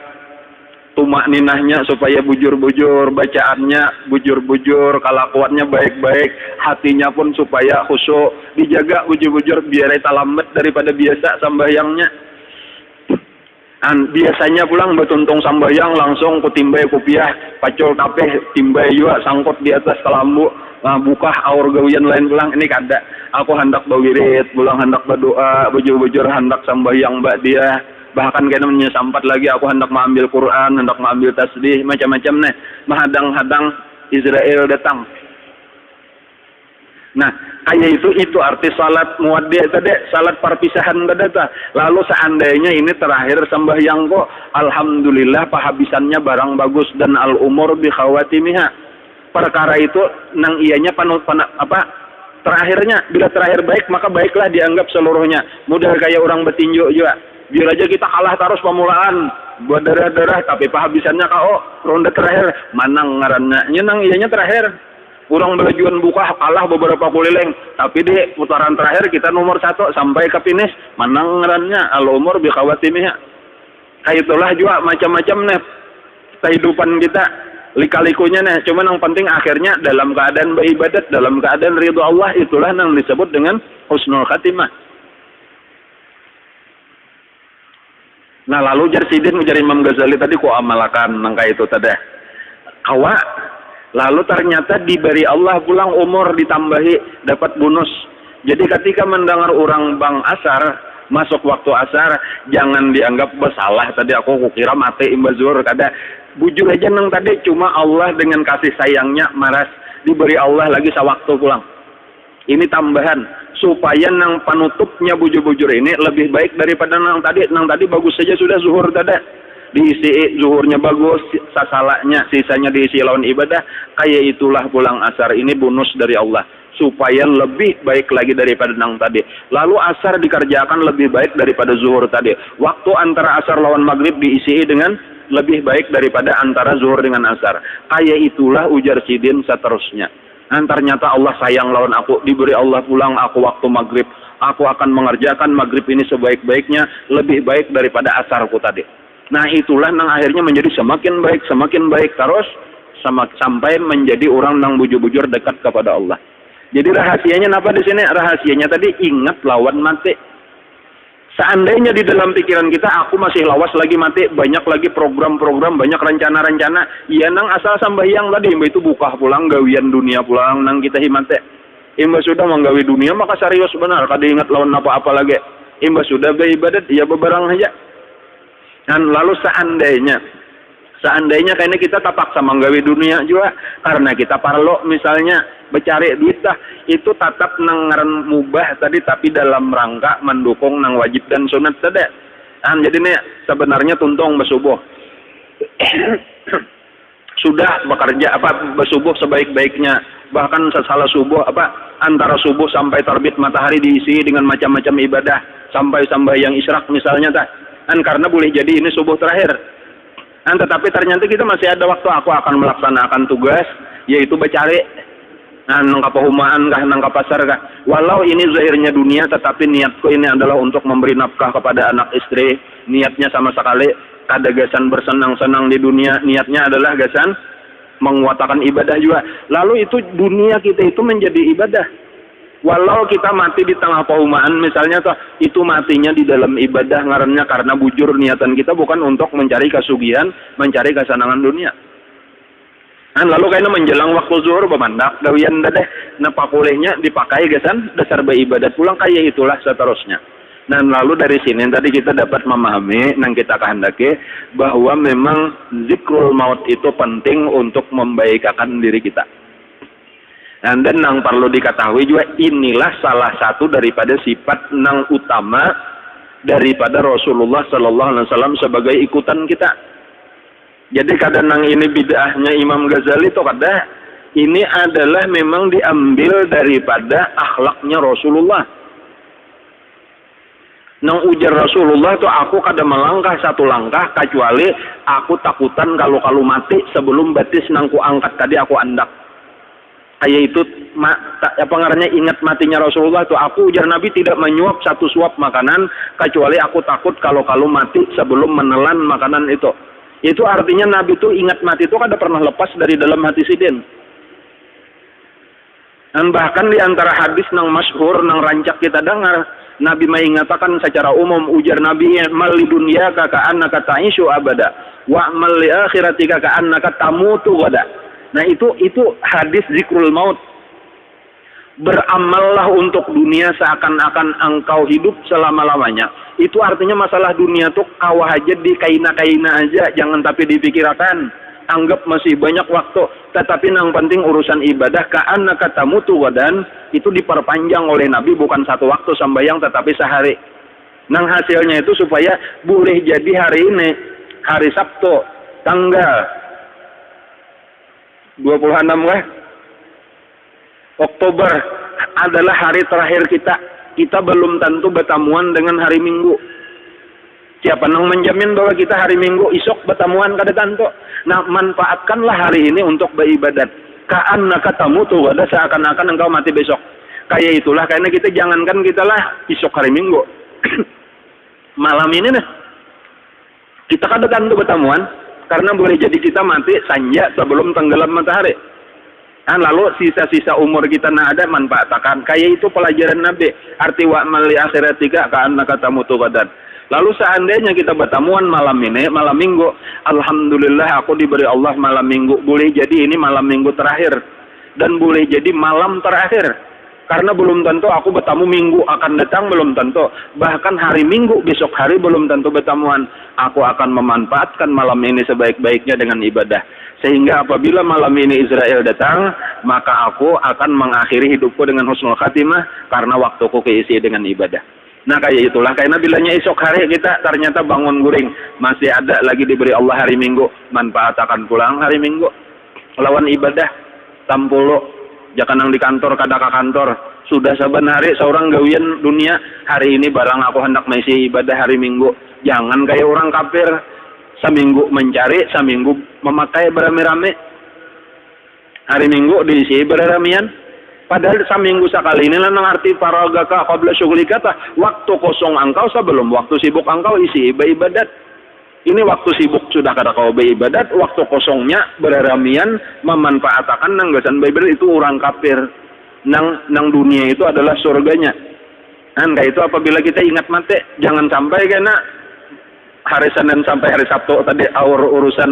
tumak ninahnya supaya bujur-bujur, bacaannya bujur-bujur, kelakuannya baik-baik, hatinya pun supaya khusyuk, dijaga bujur-bujur biar eta lambat daripada biasa sembahyangnya. Biasanya pulang betuntung sambayang langsung kutimbai kupiah pacul tapeh timbai juga sangkut di atas kelambu. Nah, buka aur gawian lain pulang ini kada. Aku hendak bawirid, pulang hendak berdoa, bujur-bujur hendak sambayang mbak dia. Bahkan kena menyesampat lagi aku hendak mengambil Quran, hendak mengambil tasbih, macam-macam nih. Menghadang-hadang Israel datang. Nah, kayak itu arti salat muwaddi tadi, salat perpisahan tadi. Lalu seandainya ini terakhir sembahyang kok, alhamdulillah pahabisannya barang bagus dan al umur bi khawatimiha. Perkara itu nang ianya terakhirnya bila terakhir baik maka baiklah dianggap seluruhnya. Mudah kayak orang betinju juga. Biar aja kita kalah terus pemulaan, buat darah-darah tapi pahabisannya kau ronde terakhir manang ngarannya. Nyenang ianya terakhir. Kurang belajuan buka kalah beberapa kulileng, tapi di putaran terakhir kita nomor 1 sampai ke finish menang ngarannya al umur bi khawatimiha. Kayak itulah juga macam-macam nih kehidupan kita lika-likunya nih. Cuman yang penting akhirnya dalam keadaan beribadat, dalam keadaan ridho Allah, itulah yang disebut dengan husnul khatimah. Nah lalu jar sidin ujar Imam Ghazali tadi ku amalkan nangka itu tadi kawa. Lalu ternyata diberi Allah pulang umur ditambahi dapat bonus. Jadi ketika mendengar orang bang asar masuk waktu asar jangan dianggap bersalah tadi aku kukira mati imbazur kada. Bujur aja nang tadi cuma Allah dengan kasih sayangnya maras diberi Allah lagi sewaktu pulang. Ini tambahan supaya nang penutupnya bujur-bujur ini lebih baik daripada nang tadi. Nang tadi bagus saja sudah zuhur tadi. Diisi zuhurnya bagus, sasalanya sisanya diisi lawan ibadah. Kayak itulah pulang asar ini bonus dari Allah supaya lebih baik lagi daripada nang tadi. Lalu asar dikerjakan lebih baik daripada zuhur tadi. Waktu antara asar lawan maghrib diisi dengan lebih baik daripada antara zuhur dengan asar. Kayak itulah ujar sidin seterusnya. Dan ternyata Allah sayang lawan aku, diberi Allah pulang aku waktu maghrib. Aku akan mengerjakan maghrib ini sebaik-baiknya, lebih baik daripada asarku tadi. Nah itulah yang akhirnya menjadi semakin baik terus sampai menjadi orang yang bujur-bujur dekat kepada Allah. Jadi rahasianya apa di sini? Rahasianya tadi ingat lawan mati. Seandainya di dalam pikiran kita aku masih lawas lagi mati, banyak lagi program-program, banyak rencana-rencana, iya nang asal sambahyang tadi, itu buka pulang gawian dunia pulang nang kita himate. Imba sudah menggawi dunia maka serius benar, kada ingat lawan apa-apa lagi. Imba sudah beribadat, ya beberang aja. Dan lalu seandainya kayaknya kita terpaksa menggawi dunia juga karena kita parlo misalnya mencari duit dah, itu tetap nang ngaran mubah tadi tapi dalam rangka mendukung nang wajib dan sunat tadi. Dan jadi nih sebenarnya tuntung bersubuh. sudah bekerja bersubuh sebaik-baiknya, bahkan sesalah subuh antara subuh sampai terbit matahari diisi dengan macam-macam ibadah sampai yang isyraq misalnya karena boleh jadi ini subuh terakhir. Tetapi ternyata kita masih ada waktu, aku akan melaksanakan tugas yaitu becari nang kapahumaan kah, nang kapasar kah. Walau ini zahirnya dunia, tetapi niatku ini adalah untuk memberi nafkah kepada anak istri. Niatnya sama sekali ada gasan bersenang-senang di dunia, niatnya adalah gasan menguatakan ibadah juga. Lalu itu dunia kita itu menjadi ibadah. Walau kita mati di tengah paumaan misalnya itu matinya di dalam ibadah ngarannya karena bujur niatan kita bukan untuk mencari kesugihan, mencari kesenangan dunia. Lalu kayaknya menjelang waktu zuhur bemandak gawian deh napakulehnya dipakai gasan dasar beribadat pulang kayak itulah seterusnya. Lalu dari sini tadi kita dapat memahami nang kita kehendaki bahwa memang zikrul maut itu penting untuk membaikkan diri kita. Dan nang perlu diketahui juga inilah salah satu daripada sifat nang utama daripada Rasulullah Sallallahu Alaihi Wasallam sebagai ikutan kita. Jadi kadang ini bid'ahnya Imam Ghazali itu ini adalah memang diambil daripada akhlaknya Rasulullah. Nang ujar Rasulullah itu aku kada melangkah satu langkah kecuali aku takutan kalau mati sebelum batis nangku angkat tadi aku andak. Kayak itu ngarannya ingat matinya Rasulullah itu aku ujar Nabi tidak menyuap satu suap makanan kecuali aku takut kalau mati sebelum menelan makanan itu. Itu artinya Nabi itu ingat mati itu kada pernah lepas dari dalam hati sidin. Dan bahkan di antara hadis nang masyhur nang rancak kita dengar, Nabi mengatakan secara umum ujar Nabi mal li dunyaka ka'annaka ta'ishu abada wa mal li akhiratika ka'annaka tamutu gada. Nah itu hadis zikrul maut. Beramallah untuk dunia seakan-akan engkau hidup selama-lamanya. Itu artinya masalah dunia tuh kawah aja di kaina-kaina aja, jangan tapi dipikirkan. Anggap masih banyak waktu, tetapi yang penting urusan ibadah ka'annaka tamutu wadan itu diperpanjang oleh Nabi bukan satu waktu sembahyang tetapi sehari. Nang hasilnya itu supaya boleh jadi hari ini, hari Sabtu, tanggal 26 Oktober adalah hari terakhir kita. Kita belum tentu bertemuan dengan hari Minggu. Siapa yang menjamin bahwa kita hari Minggu isok bertemuan kada tentu. Nah, manfaatkanlah hari ini untuk beribadat. Ka'annaka tamutu wada seakan-akan engkau mati besok. Kayak itulah karena kita jangankan kita lah isok hari Minggu. Malam ini nih kita kada tentu bertemuan karena boleh jadi kita mati sanja sebelum tenggelam matahari. Lalu sisa-sisa umur kita ada manfaatkan. Kayak itu pelajaran Nabi. Arti wa mali akhirat 3 ka'annaka tamutu gadan. Lalu seandainya kita bertemuan malam ini, malam Minggu, alhamdulillah aku diberi Allah malam Minggu. Boleh jadi ini malam Minggu terakhir dan boleh jadi malam terakhir. Karena belum tentu aku bertemu Minggu akan datang, belum tentu. Bahkan hari Minggu besok hari belum tentu bertemuan. Aku akan memanfaatkan malam ini sebaik-baiknya dengan ibadah. Sehingga apabila malam ini Israel datang, maka aku akan mengakhiri hidupku dengan husnul khatimah karena waktuku keisi dengan ibadah. Nah kayak itulah, karena bilanya esok hari kita ternyata bangun guring, masih ada lagi diberi Allah hari Minggu, manfaatkan pulang hari Minggu lawan ibadah. Tampulu jangan yang di kantor kada ke kantor, sudah saban hari seorang gawian dunia, hari ini barang aku hendak mengisi ibadah hari Minggu. Jangan kayak orang kafir, seminggu mencari, seminggu memakai beramai-ramai. Hari Minggu diisi beramian. Padahal seminggu sekali ini nang arti faragaka qabla syughlika, waktu kosong engkau sebelum waktu sibuk engkau isi ibadat. Ini waktu sibuk sudah kada kau beribadat, waktu kosongnya beraramian memanfaatkan nanggasan ibadat. Itu orang kafir. Nang dunia itu adalah surganya. Anda itu apabila kita ingat mati, jangan sampai kena hari Senin sampai hari Sabtu tadi urusan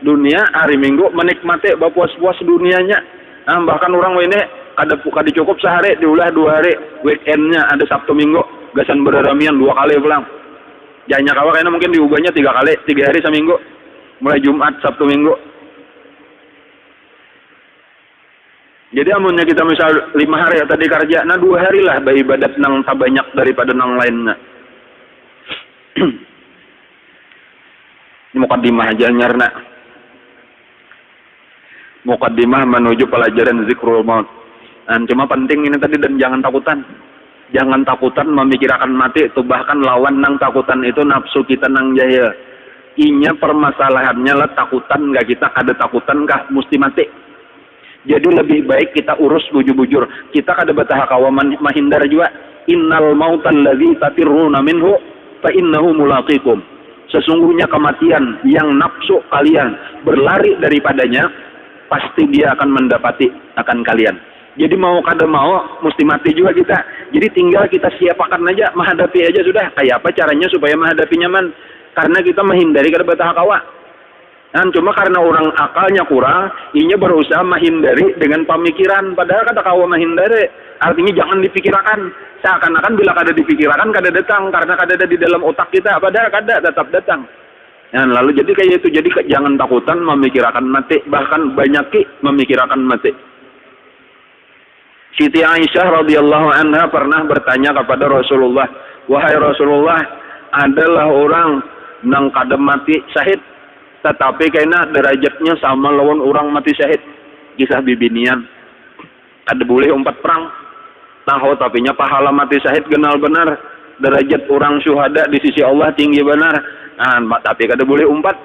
dunia, hari Minggu menikmati berpuas-puas dunianya. Bahkan orang ini kada cukup sehari, diulah 2 hari, weekendnya ada Sabtu Minggu, gasan beraramian 2 kali pulang. Janya kawa kayaknya mungkin diubahnya 3 kali, 3 hari seminggu, mulai Jumat, Sabtu, Minggu. Jadi amunnya kita misal 5 hari tadi kerja, nah 2 hari lah beribadat nang banyak daripada nang lainnya. Ini mukadimah aja nyarna. mukaddimah menuju pelajaran zikrul maut. Dan cuma penting ini tadi, dan jangan takutan. Jangan takutan memikirkan mati itu, bahkan lawan nang takutan itu nafsu kita nang jahil. Inya permasalahannya lah takutan nggak kita, kada takutan kah mesti mati. Jadi lebih baik kita urus bujur-bujur. Kita kada betah kawa mahindar juga. Innal mautal ladzi tatirruna minhu fa innahu mulaqikum. Sesungguhnya kematian yang nafsu kalian berlari daripadanya, pasti dia akan mendapati akan kalian. Jadi mau kada mau mesti mati juga kita. Jadi tinggal kita siapakan aja, menghadapi aja sudah. Kayak apa caranya supaya menghadapi nyaman? Karena kita menghindari kada betah kawa. Dan cuma karena orang akalnya kurang, inya berusaha menghindari dengan pemikiran. Padahal kata kawa menghindari, artinya jangan dipikirkan. Seakan-akan bila kada dipikirkan, kada datang. Karena kada ada di dalam otak kita. Padahal kada tetap datang. Dan lalu jadi kayak itu. Jadi jangan takutan memikirkan mati. Bahkan banyak memikirkan mati. Siti Aisyah radhiyallahu anha pernah bertanya kepada Rasulullah, wahai Rasulullah, adalah orang nang kada mati syahid, tetapi kayaknya derajatnya sama lawan orang mati syahid. Kisah bibinian. Kada boleh umpat perang. Tahu tapinya pahala mati syahid kenal benar. Derajat orang syuhada di sisi Allah tinggi benar. Nah, tapi kada boleh umpat.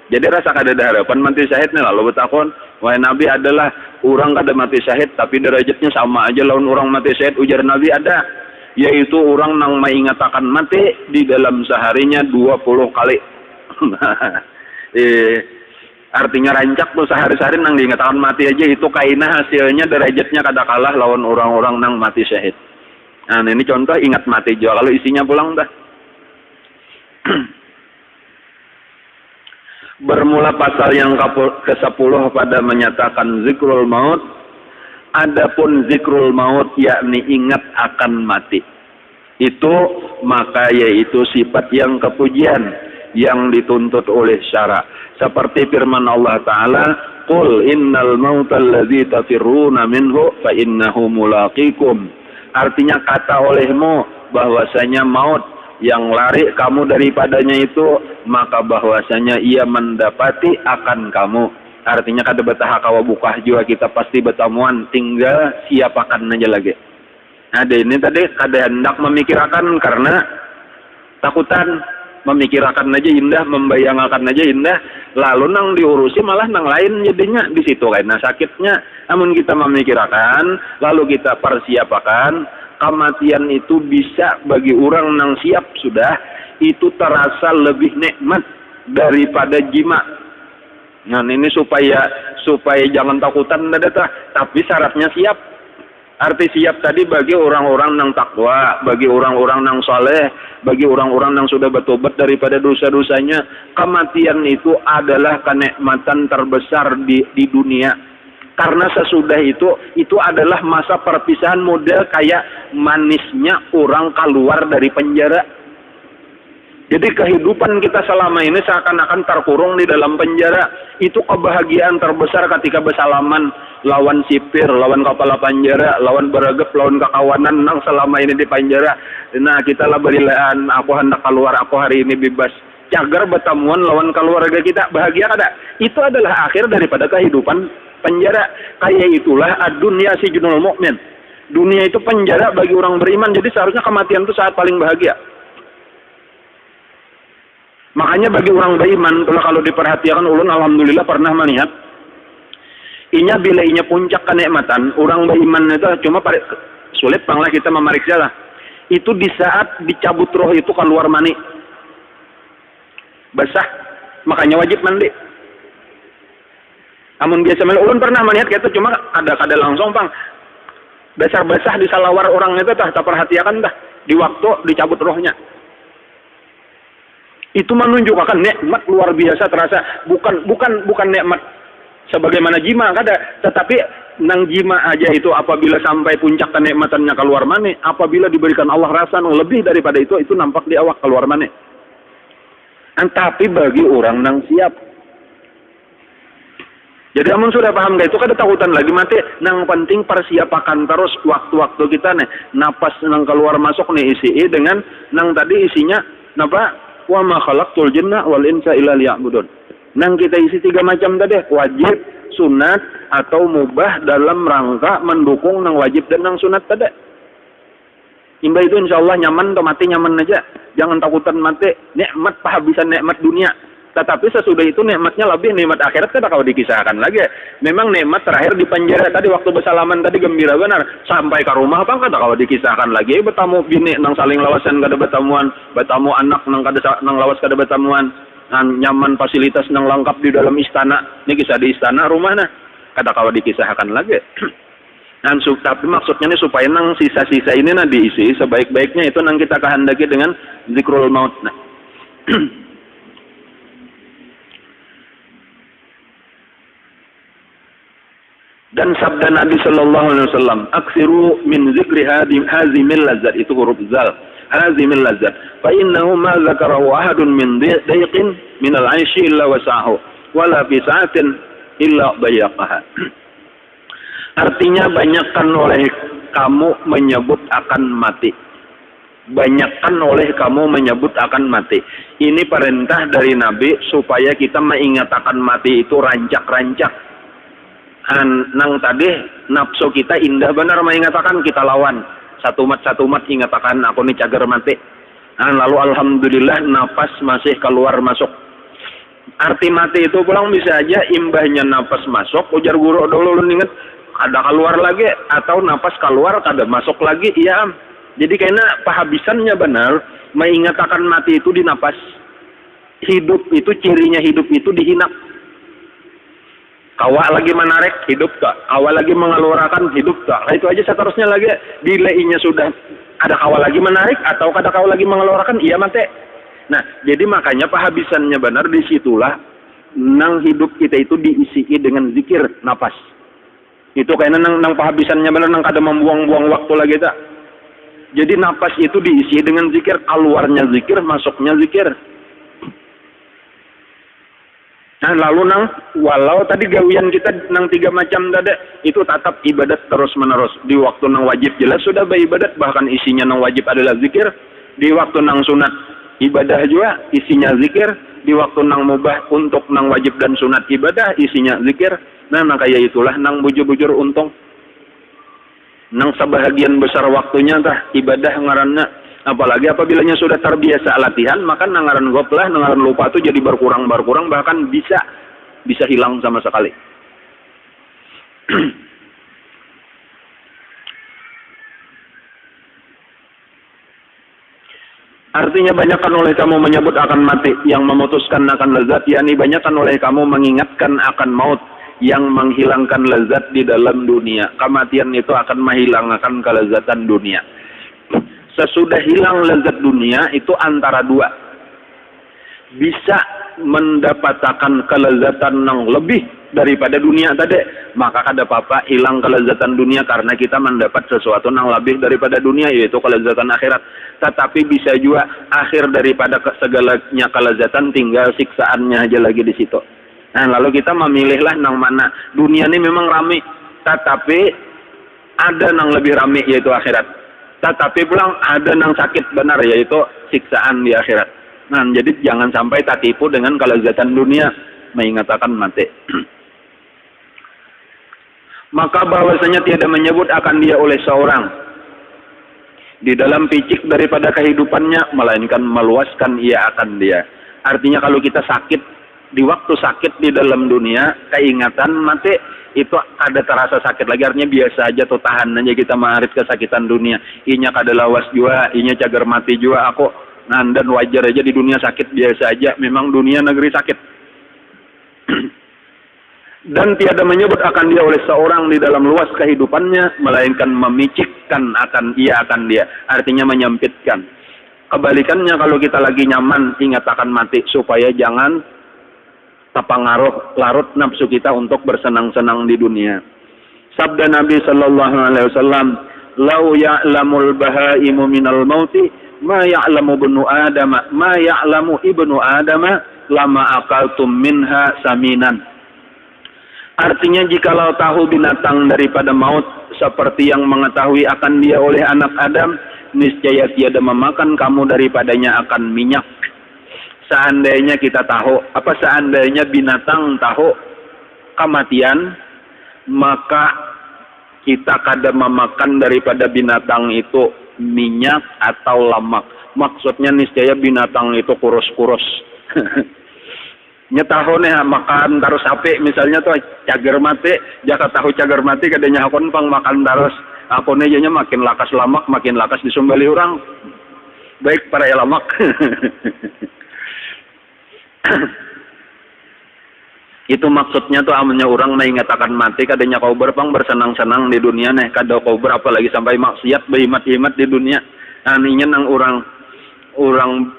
Jadi rasa kada ada harapan mati syahid nih, lalu bertakon, wahai Nabi, adalah orang kada mati syahid tapi derajatnya sama aja lawan orang mati syahid. Ujar Nabi, ada, yaitu orang nang mengingatakan mati di dalam seharinya 20 kali. Artinya rancak tuh sehari-hari nang diingatakan mati aja, itu kaina hasilnya derajatnya kada kalah lawan orang-orang nang mati syahid. Nah ini contoh ingat mati juga kalau isinya pulang dah. Bermula pasal yang ke-10 pada menyatakan zikrul maut. Adapun zikrul maut yakni ingat akan mati. Itu maka yaitu sifat yang kepujian yang dituntut oleh syara. Seperti firman Allah Ta'ala, Qul innal mautal ladzi tafirruna minhu fa innahu mulaqikum. Artinya kata olehmu bahwasanya maut yang lari kamu daripadanya itu, maka bahwasanya ia mendapati akan kamu. Artinya kada betah kawa bukah juga kita pasti bertemuan, tinggal siapakan aja lagi. Nah ini tadi kada hendak memikirkan karena takutan, memikirkan aja indah, membayangkan aja indah, lalu nang diurusi malah nang lain jadinya di situ karena sakitnya. Namun kita memikirkan, lalu kita persiapakan. Kematian itu bisa bagi orang yang siap sudah, itu terasa lebih nikmat daripada jima. Nah ini supaya jangan takutan tapi syaratnya siap. Arti siap tadi bagi orang-orang yang takwa, bagi orang-orang yang saleh, bagi orang-orang yang sudah bertobat daripada dosa-dosanya. Kematian itu adalah kenikmatan terbesar di dunia. Karena sesudah itu adalah masa perpisahan model kayak manisnya orang keluar dari penjara. Jadi kehidupan kita selama ini seakan-akan terkurung di dalam penjara. Itu kebahagiaan terbesar ketika bersalaman lawan sipir, lawan kepala penjara, lawan beragap, lawan kekawanan yang selama ini di penjara. Nah kita lah berilaan, aku hendak keluar, aku hari ini bebas. Cagar bertemuan lawan keluarga kita, bahagia kada? Itu adalah akhir daripada kehidupan penjara. Kayak itulah dunia sijnul mukmin. Dunia itu penjara bagi orang beriman. Jadi seharusnya kematian itu saat paling bahagia. Makanya bagi orang beriman, kalau diperhatikan ulun alhamdulillah pernah melihat inya bila inya puncak kenikmatan, orang beriman itu cuma sulit panglah kita memeriksa lah. Itu di saat dicabut roh itu keluar mani. Basah, makanya wajib mandi. Amun biasa ulun pernah melihat gitu, cuma ada langsung pang dasar basah di salawar orang itu tak perhatikan dah di waktu dicabut rohnya. Itu menunjukkan nikmat luar biasa terasa, bukan nikmat sebagaimana jima kada, tetapi nang jima aja itu apabila sampai puncak kenikmatannya keluar mani, apabila diberikan Allah rasa lebih daripada itu nampak di awak keluar mani. Tapi bagi orang nang siap. Jadi amun sudah paham itu kada takutan lagi mati, nang penting persiapakan terus waktu-waktu kita nih, napas nang keluar masuk nih isi dengan nang tadi isinya napa? Wa ma khalaqtul jinna wal insa illa liya'budun. Nang kita isi 3 macam tadi, wajib, sunat, atau mubah dalam rangka mendukung nang wajib dan nang sunat tadi. Imba itu insya Allah nyaman atau mati nyaman aja. Jangan takutan mati. Nikmat penghabisan nikmat dunia. Tetapi sesudah itu nikmatnya lebih nikmat akhirat kada kau dikisahkan lagi. Memang nikmat terakhir di penjara tadi waktu bersalaman tadi gembira benar. Sampai ke rumah apa kada kau dikisahkan lagi. Bertamu bini nang saling lawasan kada bertamuan, bertamu anak nang lawas kada bertamuan. Nyaman fasilitas nang lengkap di dalam istana. Ini kisah di istana rumah nah. Kada kau dikisahkan lagi. Tapi maksudnya ini supaya nang sisa-sisa ini nah diisi sebaik-baiknya itu nang kita kehendaki dengan zikrul maut nah. Dan sabda Nabi sallallahu alaihi wasallam, "Aksiru min zikri hazimil lazzat," itu huruf zal. Hazimil lazzat. Fa innahu ma dzakarahu ahadun min dayqin min al-'aishi illa wasahu, wala fi sa'atin illa dayaqaha. Artinya banyakkan oleh kamu menyebut akan mati. Banyakkan oleh kamu menyebut akan mati. Ini perintah dari Nabi supaya kita mengingat akan mati itu rancak-rancak. Nang tadi nafsu kita indah benar mengatakan kita lawan. Satu mat ingatakan aku ni cager mati. Lalu alhamdulillah napas masih keluar masuk. Arti mati itu pulang bisa aja imbahnya napas masuk. Ujar guru dulu lu ingat ada keluar lagi atau napas keluar kada masuk lagi. Iya. Jadi karena penghabisannya benar mengatakan mati itu di napas. Hidup itu cirinya hidup itu dihinap. Kawa lagi menarik, hidup tak. Kawa lagi mengeluarkan, hidup tak. Nah, itu aja seterusnya lagi. Delaynya sudah ada kawa lagi menarik atau ada kawa lagi mengeluarkan, iya mati. Nah, jadi makanya penghabisannya benar disitulah nang hidup kita itu diisi dengan zikir napas. Itu kayaknya nang penghabisannya benar nang kada membuang-buang waktu lagi tak. Jadi napas itu diisi dengan zikir, keluarnya zikir, masuknya zikir. Nah lalu nang walau tadi gawian kita nang 3 macam tadi itu tetap ibadat terus menerus. Di waktu nang wajib jelas sudah beribadat, bahkan isinya nang wajib adalah zikir. Di waktu nang sunat ibadah juga isinya zikir. Di waktu nang mubah untuk nang wajib dan sunat ibadah isinya zikir. Nah kayak itulah nang bujur-bujur untung. Nang sebahagian besar waktunya tah ibadah ngaranna. Apalagi apabilanya sudah terbiasa latihan, maka nangaran goplah, nangaran lupa itu jadi berkurang, bahkan bisa hilang sama sekali. Artinya banyakkan oleh kamu menyebut akan mati yang memutuskan akan lezat, yakni banyakkan oleh kamu mengingatkan akan maut yang menghilangkan lezat di dalam dunia. Kematian itu akan menghilangkan kelezatan dunia. Sesudah hilang lezat dunia itu antara dua. Bisa mendapatkan kelezatan yang lebih daripada dunia tadi. Maka kada apa-apa hilang kelezatan dunia karena kita mendapat sesuatu yang lebih daripada dunia, yaitu kelezatan akhirat. Tetapi bisa juga akhir daripada segalanya kelezatan tinggal siksaannya aja lagi di situ. Nah lalu kita memilihlah yang mana. Dunia ini memang ramai. Tetapi ada yang lebih ramai yaitu akhirat. Tetapi pulang ada yang sakit benar yaitu siksaan di akhirat. Nah, jadi jangan sampai tertipu dengan kelezatan dunia mengingatkan mati. Maka bahwasanya tiada menyebut akan dia oleh seorang di dalam picik daripada kehidupannya, melainkan meluaskan ia akan dia. Artinya kalau kita sakit, di waktu sakit di dalam dunia, keingatan mati itu ada terasa sakit lagi, artinya biasa aja tuh tahan aja kita mengarit kesakitan dunia. Inya kada lawas juga, inya cagar mati juga aku. Nah, dan wajar aja di dunia sakit biasa aja, memang dunia negeri sakit. Dan tiada menyebut akan dia oleh seorang di dalam luas kehidupannya, melainkan memicikkan akan ia akan dia, artinya menyempitkan. Kebalikannya kalau kita lagi nyaman, ingat akan mati supaya jangan terpengaruh larut nafsu kita untuk bersenang-senang di dunia. Sabda Nabi sallallahu alaihi wasallam, "Lau ya'lamul bahaimu minal mauti ma ya'lamu ibnu Adam lama akaltum minha saminan." Artinya jikalau tahu binatang daripada maut seperti yang mengetahui akan dia oleh anak Adam, niscaya tiada memakan kamu daripadanya akan minyak. seandainya kita tahu, seandainya binatang tahu kematian, maka kita kada memakan daripada binatang itu minyak atau lemak. Maksudnya niscaya binatang itu kurus-kurus. Nya tahu nih makan terus ape misalnya tuh cager mati, jaka tahu cager mati kadanya akon pang makan terus. Akon aja makin lakas lemak, makin lakas disumbali orang. Baik para lemak. Itu maksudnya tuh amannya orang mengatakan mati kadanya kau berpang bersenang-senang di dunia nih, kada kau berapa lagi sampai maksiat berhemat-hemat di dunia. Aninya nang orang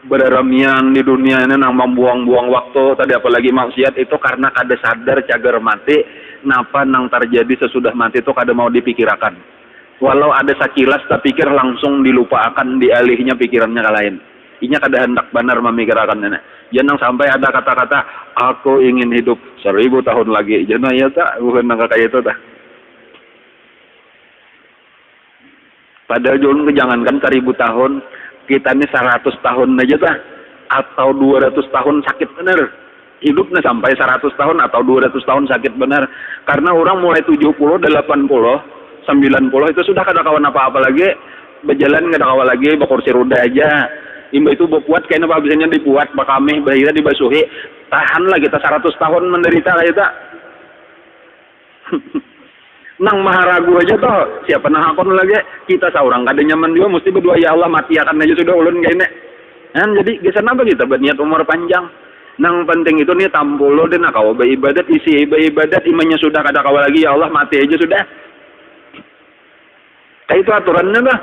beraramian di dunia ini nang membuang-buang waktu tadi apalagi maksiat itu karena kada sadar cager mati, napa nang terjadi sesudah mati itu kada mau dipikirkan. Walau ada sakilas tak pikir langsung dilupakan, dialihnya pikirannya ke lain. Inya kada hendak benar memikirkannya. Jangan sampai ada kata-kata aku ingin hidup 1000 tahun lagi. Jangan ya tak, bukan nangka kayak itu tak. Padahal jangankan 1000 tahun, kita ini 100 tahun aja tak, atau 200 tahun sakit bener. Hidupnya sampai 100 tahun atau 200 tahun sakit bener. Karena orang mulai 70, 80, 90 itu sudah kada kawan apa-apa lagi, berjalan kada kawan lagi, berkursi roda aja. Imba itu berpuat kayaknya apa bisanya dibuat, bakameh, bahira dibasuhi, tahanlah kita 100 tahun menderita kayak kita. Nang maharagu aja toh, siapa nah akon lagi, kita seorang kada nyaman dia, mesti berdua ya Allah mati akan aja sudah ulun kayaknya. Jadi gesan apa kita berniat umur panjang. Nang penting itu nih tampulo dan kau beribadat, isi beribadat, imannya sudah kada kawal lagi ya Allah mati aja sudah. Kayak itu aturannya lah.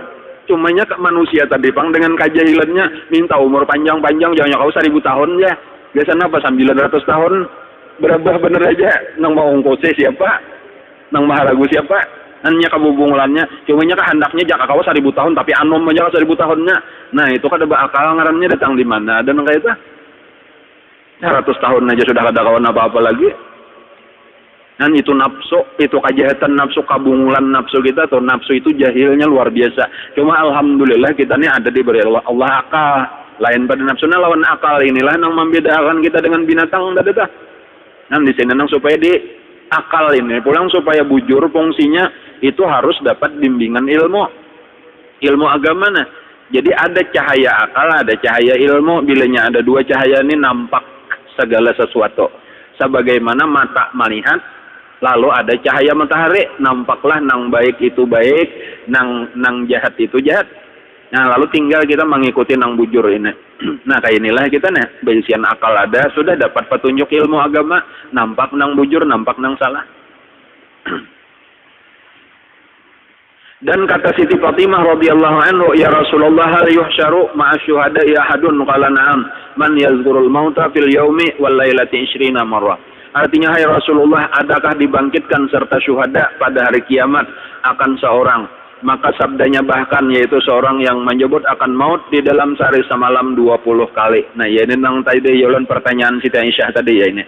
Cumanya manusia tadi pang dengan kejahilannya minta umur panjang-panjang, jangan kau 1000 tahun ya. Biasanya apa 900 tahun berabah bener aja. Nang mau ongkose siapa? Nang maharagu siapa? Nanya kabubungulannya. Cumanya kehendaknya jaka kau 1000 tahun tapi anom aja 1000 tahunnya. Nah itu kada bakal ngarannya datang di mana dan kayak itu. 100 tahun aja sudah kada kawan apa-apa lagi. Dan itu nafsu, itu kejahatan nafsu, kabungulan nafsu kita, atau nafsu itu jahilnya luar biasa. Cuma alhamdulillah kita ini ada diberi Allah akal. Lain pada nafsunya lawan akal, inilah yang membedakan kita dengan binatang. Dan di sini nang supaya di akal ini pulang supaya bujur fungsinya itu harus dapat bimbingan ilmu agama. Nah. Jadi ada cahaya akal, ada cahaya ilmu. Bilanya ada dua cahaya ini nampak segala sesuatu. Sebagaimana mata melihat, lalu ada cahaya matahari, nampaklah nang baik itu baik, nang jahat itu jahat. Nah, lalu tinggal kita mengikuti nang bujur ini. Nah, kayak inilah kita nih, bisian akal ada, sudah dapat petunjuk ilmu agama, nampak nang bujur, nampak nang salah. Dan kata Siti Fatimah radhiyallahu anhu, ya Rasulullah, hal yuhsyaru ma'a syuhada'i ahadun? Qala na'am, man yazkurul mauta fil yaumi wal lailati 20 marrah. Artinya, hai Rasulullah, adakah dibangkitkan serta syuhada pada hari kiamat akan seorang? Maka sabdanya bahkan, yaitu seorang yang menyebut akan maut di dalam sehari semalam 20 kali. Nah, ya ini nang tadi yolon pertanyaan Siti Aisyah tadi ya ini.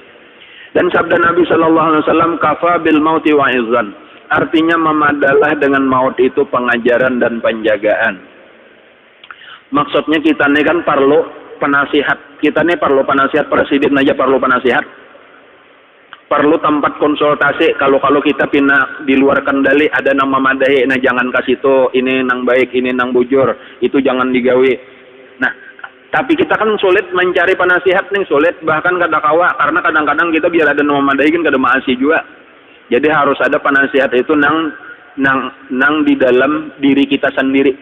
Dan sabda Nabi sallallahu alaihi wasallam, kafa bil mauti wa'izan. Artinya memadalah dengan maut itu pengajaran dan penjagaan. Maksudnya kita ini kan perlu penasihat. Kita ini perlu penasihat, presiden aja perlu penasihat. Perlu tempat konsultasi. Kalau kita pindah di luar kendali, ada nang memadahi, nah jangan kasih itu, ini nang baik, ini nang bujur, itu jangan digawi. Nah, tapi kita kan sulit mencari penasihat nih, sulit bahkan kadakawa, karena kadang-kadang kita biar ada nang memadahi kan kada maasi juga. Jadi harus ada penasihat itu nang di dalam diri kita sendiri.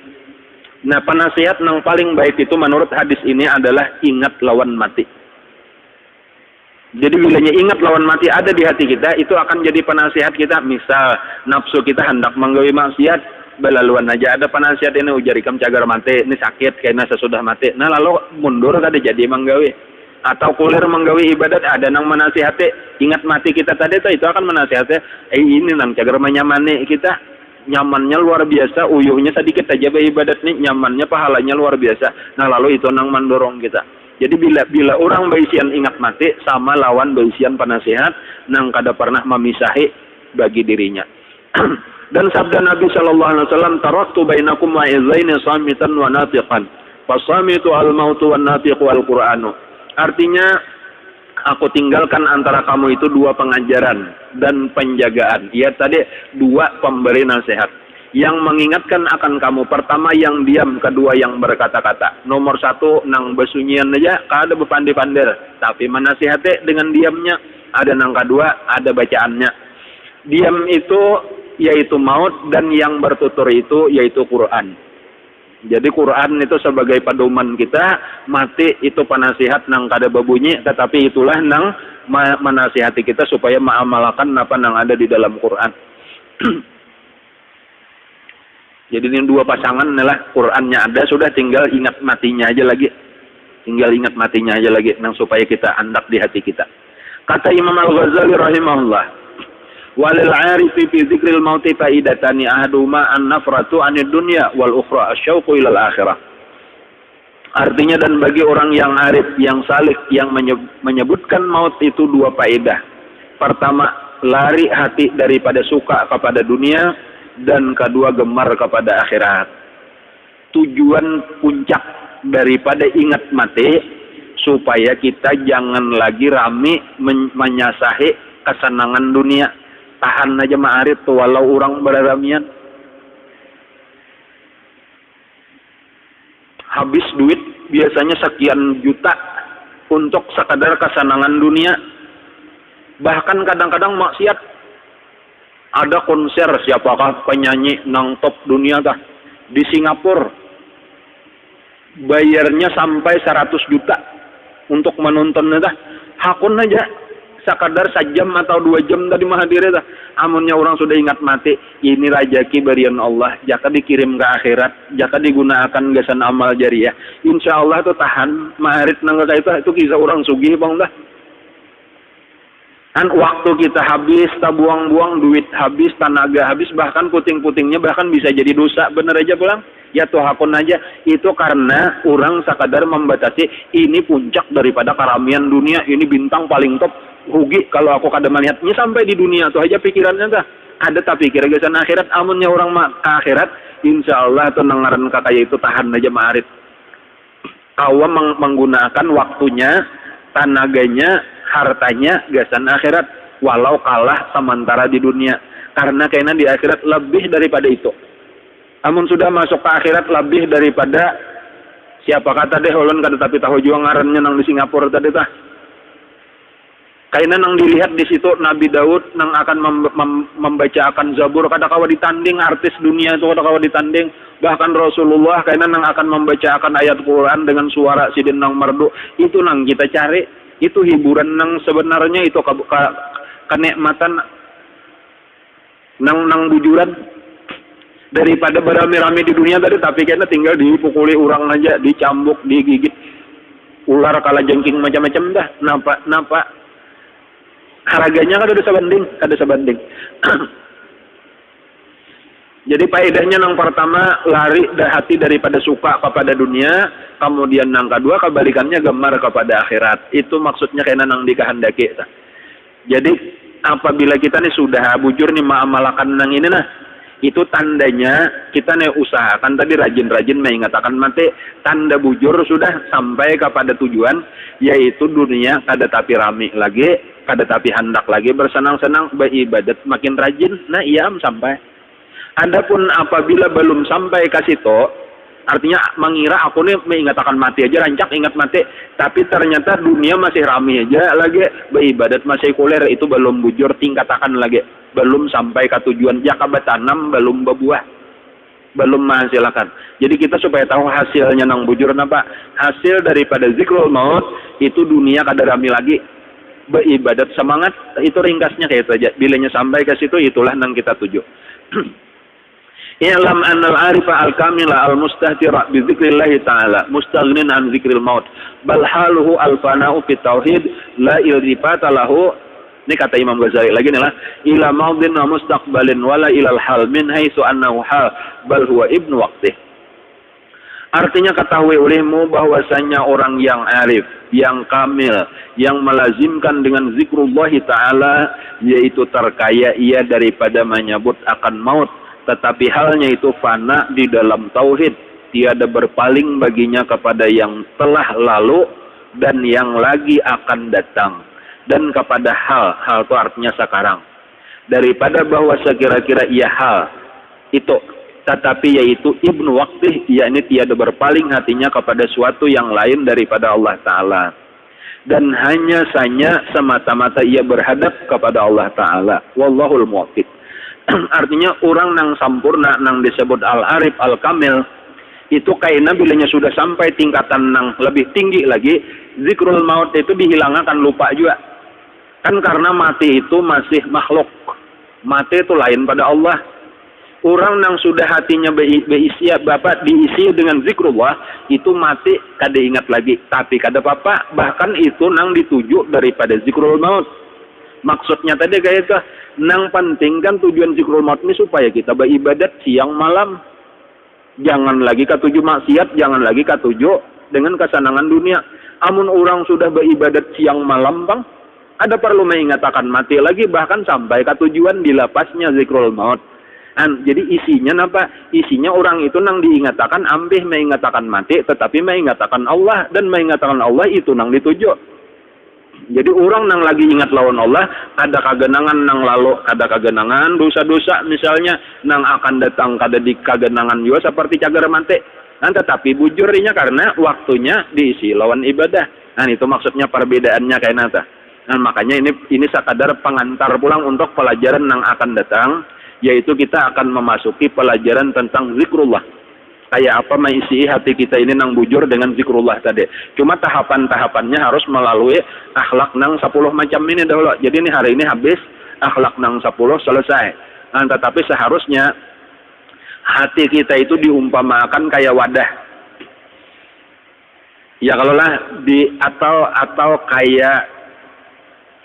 Nah, penasihat nang paling baik itu menurut hadis ini adalah ingat lawan mati. Jadi bilanya ingat lawan mati ada di hati kita, itu akan jadi penasihat kita. Misal nafsu kita hendak menggawi maksiat, belaluan aja ada penasihat ini ujarikam cagar mati, ini sakit kayaknya sesudah mati. Nah lalu mundur tadi jadi menggawi. Atau kulir menggawi ibadat, ada nang menasihati, ingat mati kita tadi itu akan menasihati, ini nang cagar menyamani kita, nyamannya luar biasa, uyuhnya sedikit aja beribadat nih, nyamannya pahalanya luar biasa. Nah lalu itu nang mendorong kita. Jadi bila orang baisian ingat mati sama lawan baisian penasihat nang kada pernah memisahi bagi dirinya. Dan sabda Nabi sallallahu alaihi wasallam, taraktu bainakum wa'izaini samitan wa natiqan. Fasamitu al-mautu wan natiqu al-Qur'anu. Artinya aku tinggalkan antara kamu itu dua pengajaran dan penjagaan. Ya tadi dua pemberi nasihat. Yang mengingatkan akan kamu, pertama yang diam, kedua yang berkata-kata. Nomor satu nang besunyian aja, kada bepandai-pandai. Tapi menasihati dengan diamnya. Ada nang kedua, ada bacaannya. Diam itu yaitu maut, dan yang bertutur itu yaitu Quran. Jadi Quran itu sebagai pedoman kita, mati itu penasihat nang kada berbunyi, tetapi itulah nang menasihati kita supaya mengamalkan apa nang ada di dalam Quran. Jadi ini dua pasangan adalah Qurannya ada, sudah tinggal ingat matinya aja lagi. Tinggal ingat matinya aja lagi, nang supaya kita andak di hati kita. Kata Imam Al-Ghazali rahimahullah, walil 'arifi fi dzikril mauti faidatani ahaduhuma an-nafratu 'anid dunya wal ukhra asyauqu ilal akhirah. Artinya, dan bagi orang yang arif, yang salih, yang menyebutkan maut itu dua faedah. Pertama, lari hati daripada suka kepada dunia, dan kedua gemar kepada akhirat. Tujuan puncak daripada ingat mati supaya kita jangan lagi rame menyasahi kesenangan dunia. Tahan aja ma'arif tuh walau orang beraramian. Habis duit biasanya sekian juta untuk sekadar kesenangan dunia. Bahkan kadang-kadang maksiat. Ada konser siapakah penyanyi nang top dunia tah di Singapura, bayarnya sampai 100 juta untuk menontonnya tah. Hakun aja sekadar sejam atau 2 jam tadi mahadiri tah. Amunnya orang sudah ingat mati, ini rajaki berian Allah, jaka dikirim ke akhirat, jaka digunakan gasan amal jariah, insya Allah tuh tahan maharit nang itu kisah orang sugih bang dah. Kan waktu kita habis, tak buang-buang, duit habis, tenaga habis, bahkan puting-putingnya bahkan bisa jadi dosa. Bener aja pulang. Ya tuh hakun aja. Itu karena orang sekadar membatasi ini puncak daripada karamian dunia. Ini bintang paling top. Rugi kalau aku kada melihatnya sampai di dunia. Tuh aja pikirannya dah. Ada tak pikir gasan akhirat. Amunnya orang ke akhirat, insya Allah tuh nangaran kakaya itu tahan aja ma'arit. Kawa menggunakan waktunya, tenaganya, hartanya gasan akhirat, walau kalah sementara di dunia, karena kayaknya di akhirat lebih daripada itu. Amun sudah masuk ke akhirat lebih daripada siapa kata deh ulun kada tapi tahu juga ngarannya nang di Singapura tadi tah. Kayaknya nang dilihat di situ Nabi Daud nang akan membacakan Zabur, kada kawa ditanding artis dunia itu, kada kawa ditanding. Bahkan Rasulullah kayaknya nang akan membacakan ayat Quran dengan suara sidin nang merdu. Itu nang kita cari. Itu hiburan nang sebenarnya itu kenikmatan nang bujuran daripada berame-rame di dunia tadi, tapi kayaknya tinggal dipukuli orang aja, dicambuk, digigit ular kala jengking macam-macam dah. Napa harganya kan ada sebanding. Jadi faedahnya nang pertama lari hati daripada suka kepada dunia, kemudian nang kedua kebalikannya gemar kepada akhirat. Itu maksudnya kena nang dikehendaki. Jadi apabila kita nih sudah bujur nih mengamalkan nang ini nah, itu tandanya kita nih usahakan tadi rajin-rajin mengatakan mati, tanda bujur sudah sampai kepada tujuan, yaitu dunia kada tapi rami lagi, kada tapi hendak lagi bersenang-senang beribadat makin rajin. Nah iya sampai. Adapun apabila belum sampai ke situ, artinya mengira aku nih mengatakan mati aja, rancak ingat mati, tapi ternyata dunia masih ramai aja lagi, beribadat masih kuler, itu belum bujur, tingkatakan lagi, belum sampai ke tujuan, jaka tanam belum berbuah, belum menghasilkan. Jadi kita supaya tahu hasilnya nang bujur apa, hasil daripada zikrul maut itu dunia kada rami lagi, beribadat semangat, itu ringkasnya kayak itu aja. Bilanya sampai ke situ itulah nang kita tuju. I'lam annal arifa al-kamila al-mustahtira bi dzikrillah ta'ala mustaghnin an dzikril maut bal haluhu al-fana'u fi tauhid la iltifata lahu. Ini kata Imam Ghazali lagi nih lah, ila maudin wa mustaqbalin wala ilal hal min haitsu annahu hal bal huwa ibnu waqtih. Artinya ketahui olehmu bahwasanya orang yang arif, yang kamil, yang melazimkan dengan zikrullah ta'ala, yaitu terkaya ia daripada menyebut akan maut, tetapi halnya itu fana di dalam tauhid. tiada berpaling baginya kepada yang telah lalu dan yang lagi akan datang, dan kepada hal itu artinya sekarang, daripada bahwa sekira-kira ia hal itu, tetapi yaitu ibnu waqtih, yakni tiada berpaling hatinya kepada suatu yang lain daripada Allah Ta'ala, dan hanya saja semata-mata ia berhadap kepada Allah Ta'ala. Wallahul muwaffiq. Artinya orang nang sampurna, nang disebut al-arif al-kamil, itu kayaknya bilanya sudah sampai tingkatan nang lebih tinggi lagi, zikrul maut itu dihilangkan, lupa juga. Kan karena mati itu masih makhluk. Mati itu lain pada Allah. Orang nang sudah hatinya diisi dengan zikrullah, itu mati kada ingat lagi. Tapi kada apa-apa, bahkan itu nang dituju daripada zikrul maut. Maksudnya tadi kayak itu, nang penting kan tujuan zikrul maut ini supaya kita beribadat siang malam. Jangan lagi katuju maksiat, jangan lagi katuju dengan kesenangan dunia. Amun orang sudah beribadat siang malam, bang, ada perlu mengingatkan mati lagi, bahkan sampai ketujuan dilapasnya zikrul maut. Jadi isinya apa? Isinya orang itu nang diingatkan ambih mengingatkan mati, tetapi mengingatkan Allah, dan mengingatkan Allah itu nang dituju. Jadi orang nang lagi ingat lawan Allah, ada kagenangan nang lalu, ada kagenangan dosa-dosa misalnya nang akan datang, kada di kagenangan juga seperti cagar mati. Tetapi bujurnya karena waktunya diisi lawan ibadah. Itu maksudnya perbedaannya kayak nata. Makanya ini sekadar pengantar pulang untuk pelajaran nang akan datang, yaitu kita akan memasuki pelajaran tentang zikrullah. Kayak apa mengisi hati kita ini nang bujur dengan zikrullah tadi. Cuma tahapan-tahapannya harus melalui akhlak nang 10 macam ini dahulu. Jadi ini hari ini habis akhlak nang 10 selesai. Tetapi seharusnya hati kita itu diumpamakan kayak wadah. Ya kalau lah atau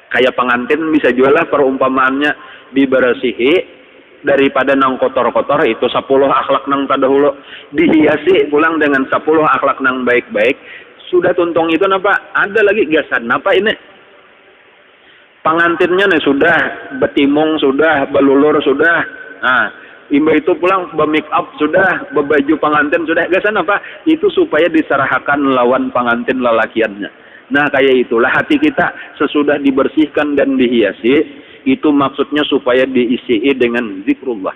kayak pengantin bisa juga lah perumpamaannya, dibersihi daripada nang kotor-kotor itu 10 akhlak nang terdahulu, dihiasi pulang dengan 10 akhlak nang baik-baik. Sudah tuntung itu napa? Ada lagi gasan napa ini? Pengantinnya nih sudah, betimung sudah, belulur sudah. Imba itu pulang be-make up sudah, bebaju pengantin sudah. Gasan apa? Itu supaya diserahkan lawan pengantin lelakiannya. Kayak itulah hati kita sesudah dibersihkan dan dihiasi. Itu maksudnya supaya diisi dengan zikrullah.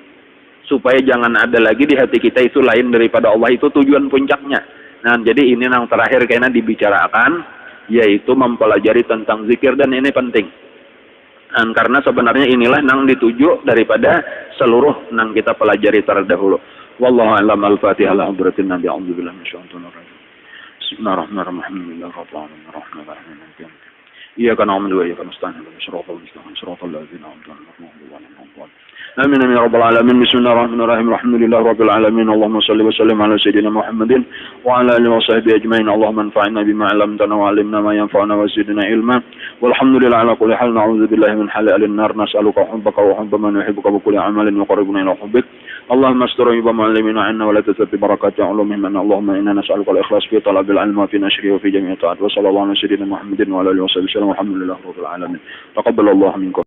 Supaya jangan ada lagi di hati kita itu lain daripada Allah, itu tujuan puncaknya. Jadi ini yang terakhir kayaknya dibicarakan, yaitu mempelajari tentang zikir, dan ini penting. Karena sebenarnya inilah yang dituju daripada seluruh yang kita pelajari terdahulu. Wallahu a'lam. Al-Fatihah ala hadratin Nabi. A'udzubillahi minasyaitonir rajim. Bismillahirrahmanirrahim. Alhamdulillahirrahmanirrahim. إياك نعبد وإياك نستعين اهدنا الصراط المستقيم صراط الذين أنعمت عليهم. آمين يا رب العالمين. بسم الله الرحمن الرحيم. الحمد لله رب العالمين. اللهم صل وسلم على سيدنا محمد وعلى آله وصحبه أجمعين. اللهم انفعنا بما علمتنا وعلمنا ما ينفعنا وزدنا علما. والحمد لله على كل حال. نعوذ بالله من حال أهل النار. نسألك حبك وحب من يحبك بكل عمل يقربنا إلى حبك. اللهم استر عيوب معلمنا عنا ولا تسد بركات علومهم عنا. اللهم إنا نسألك الإخلاص في طلب العلم وفي نشره وفي جميع الطاعات. وصلى الله على سيدنا محمد وعلى آله وصحبه وسلم. والحمد لله رب العالمين. تقبل الله منكم.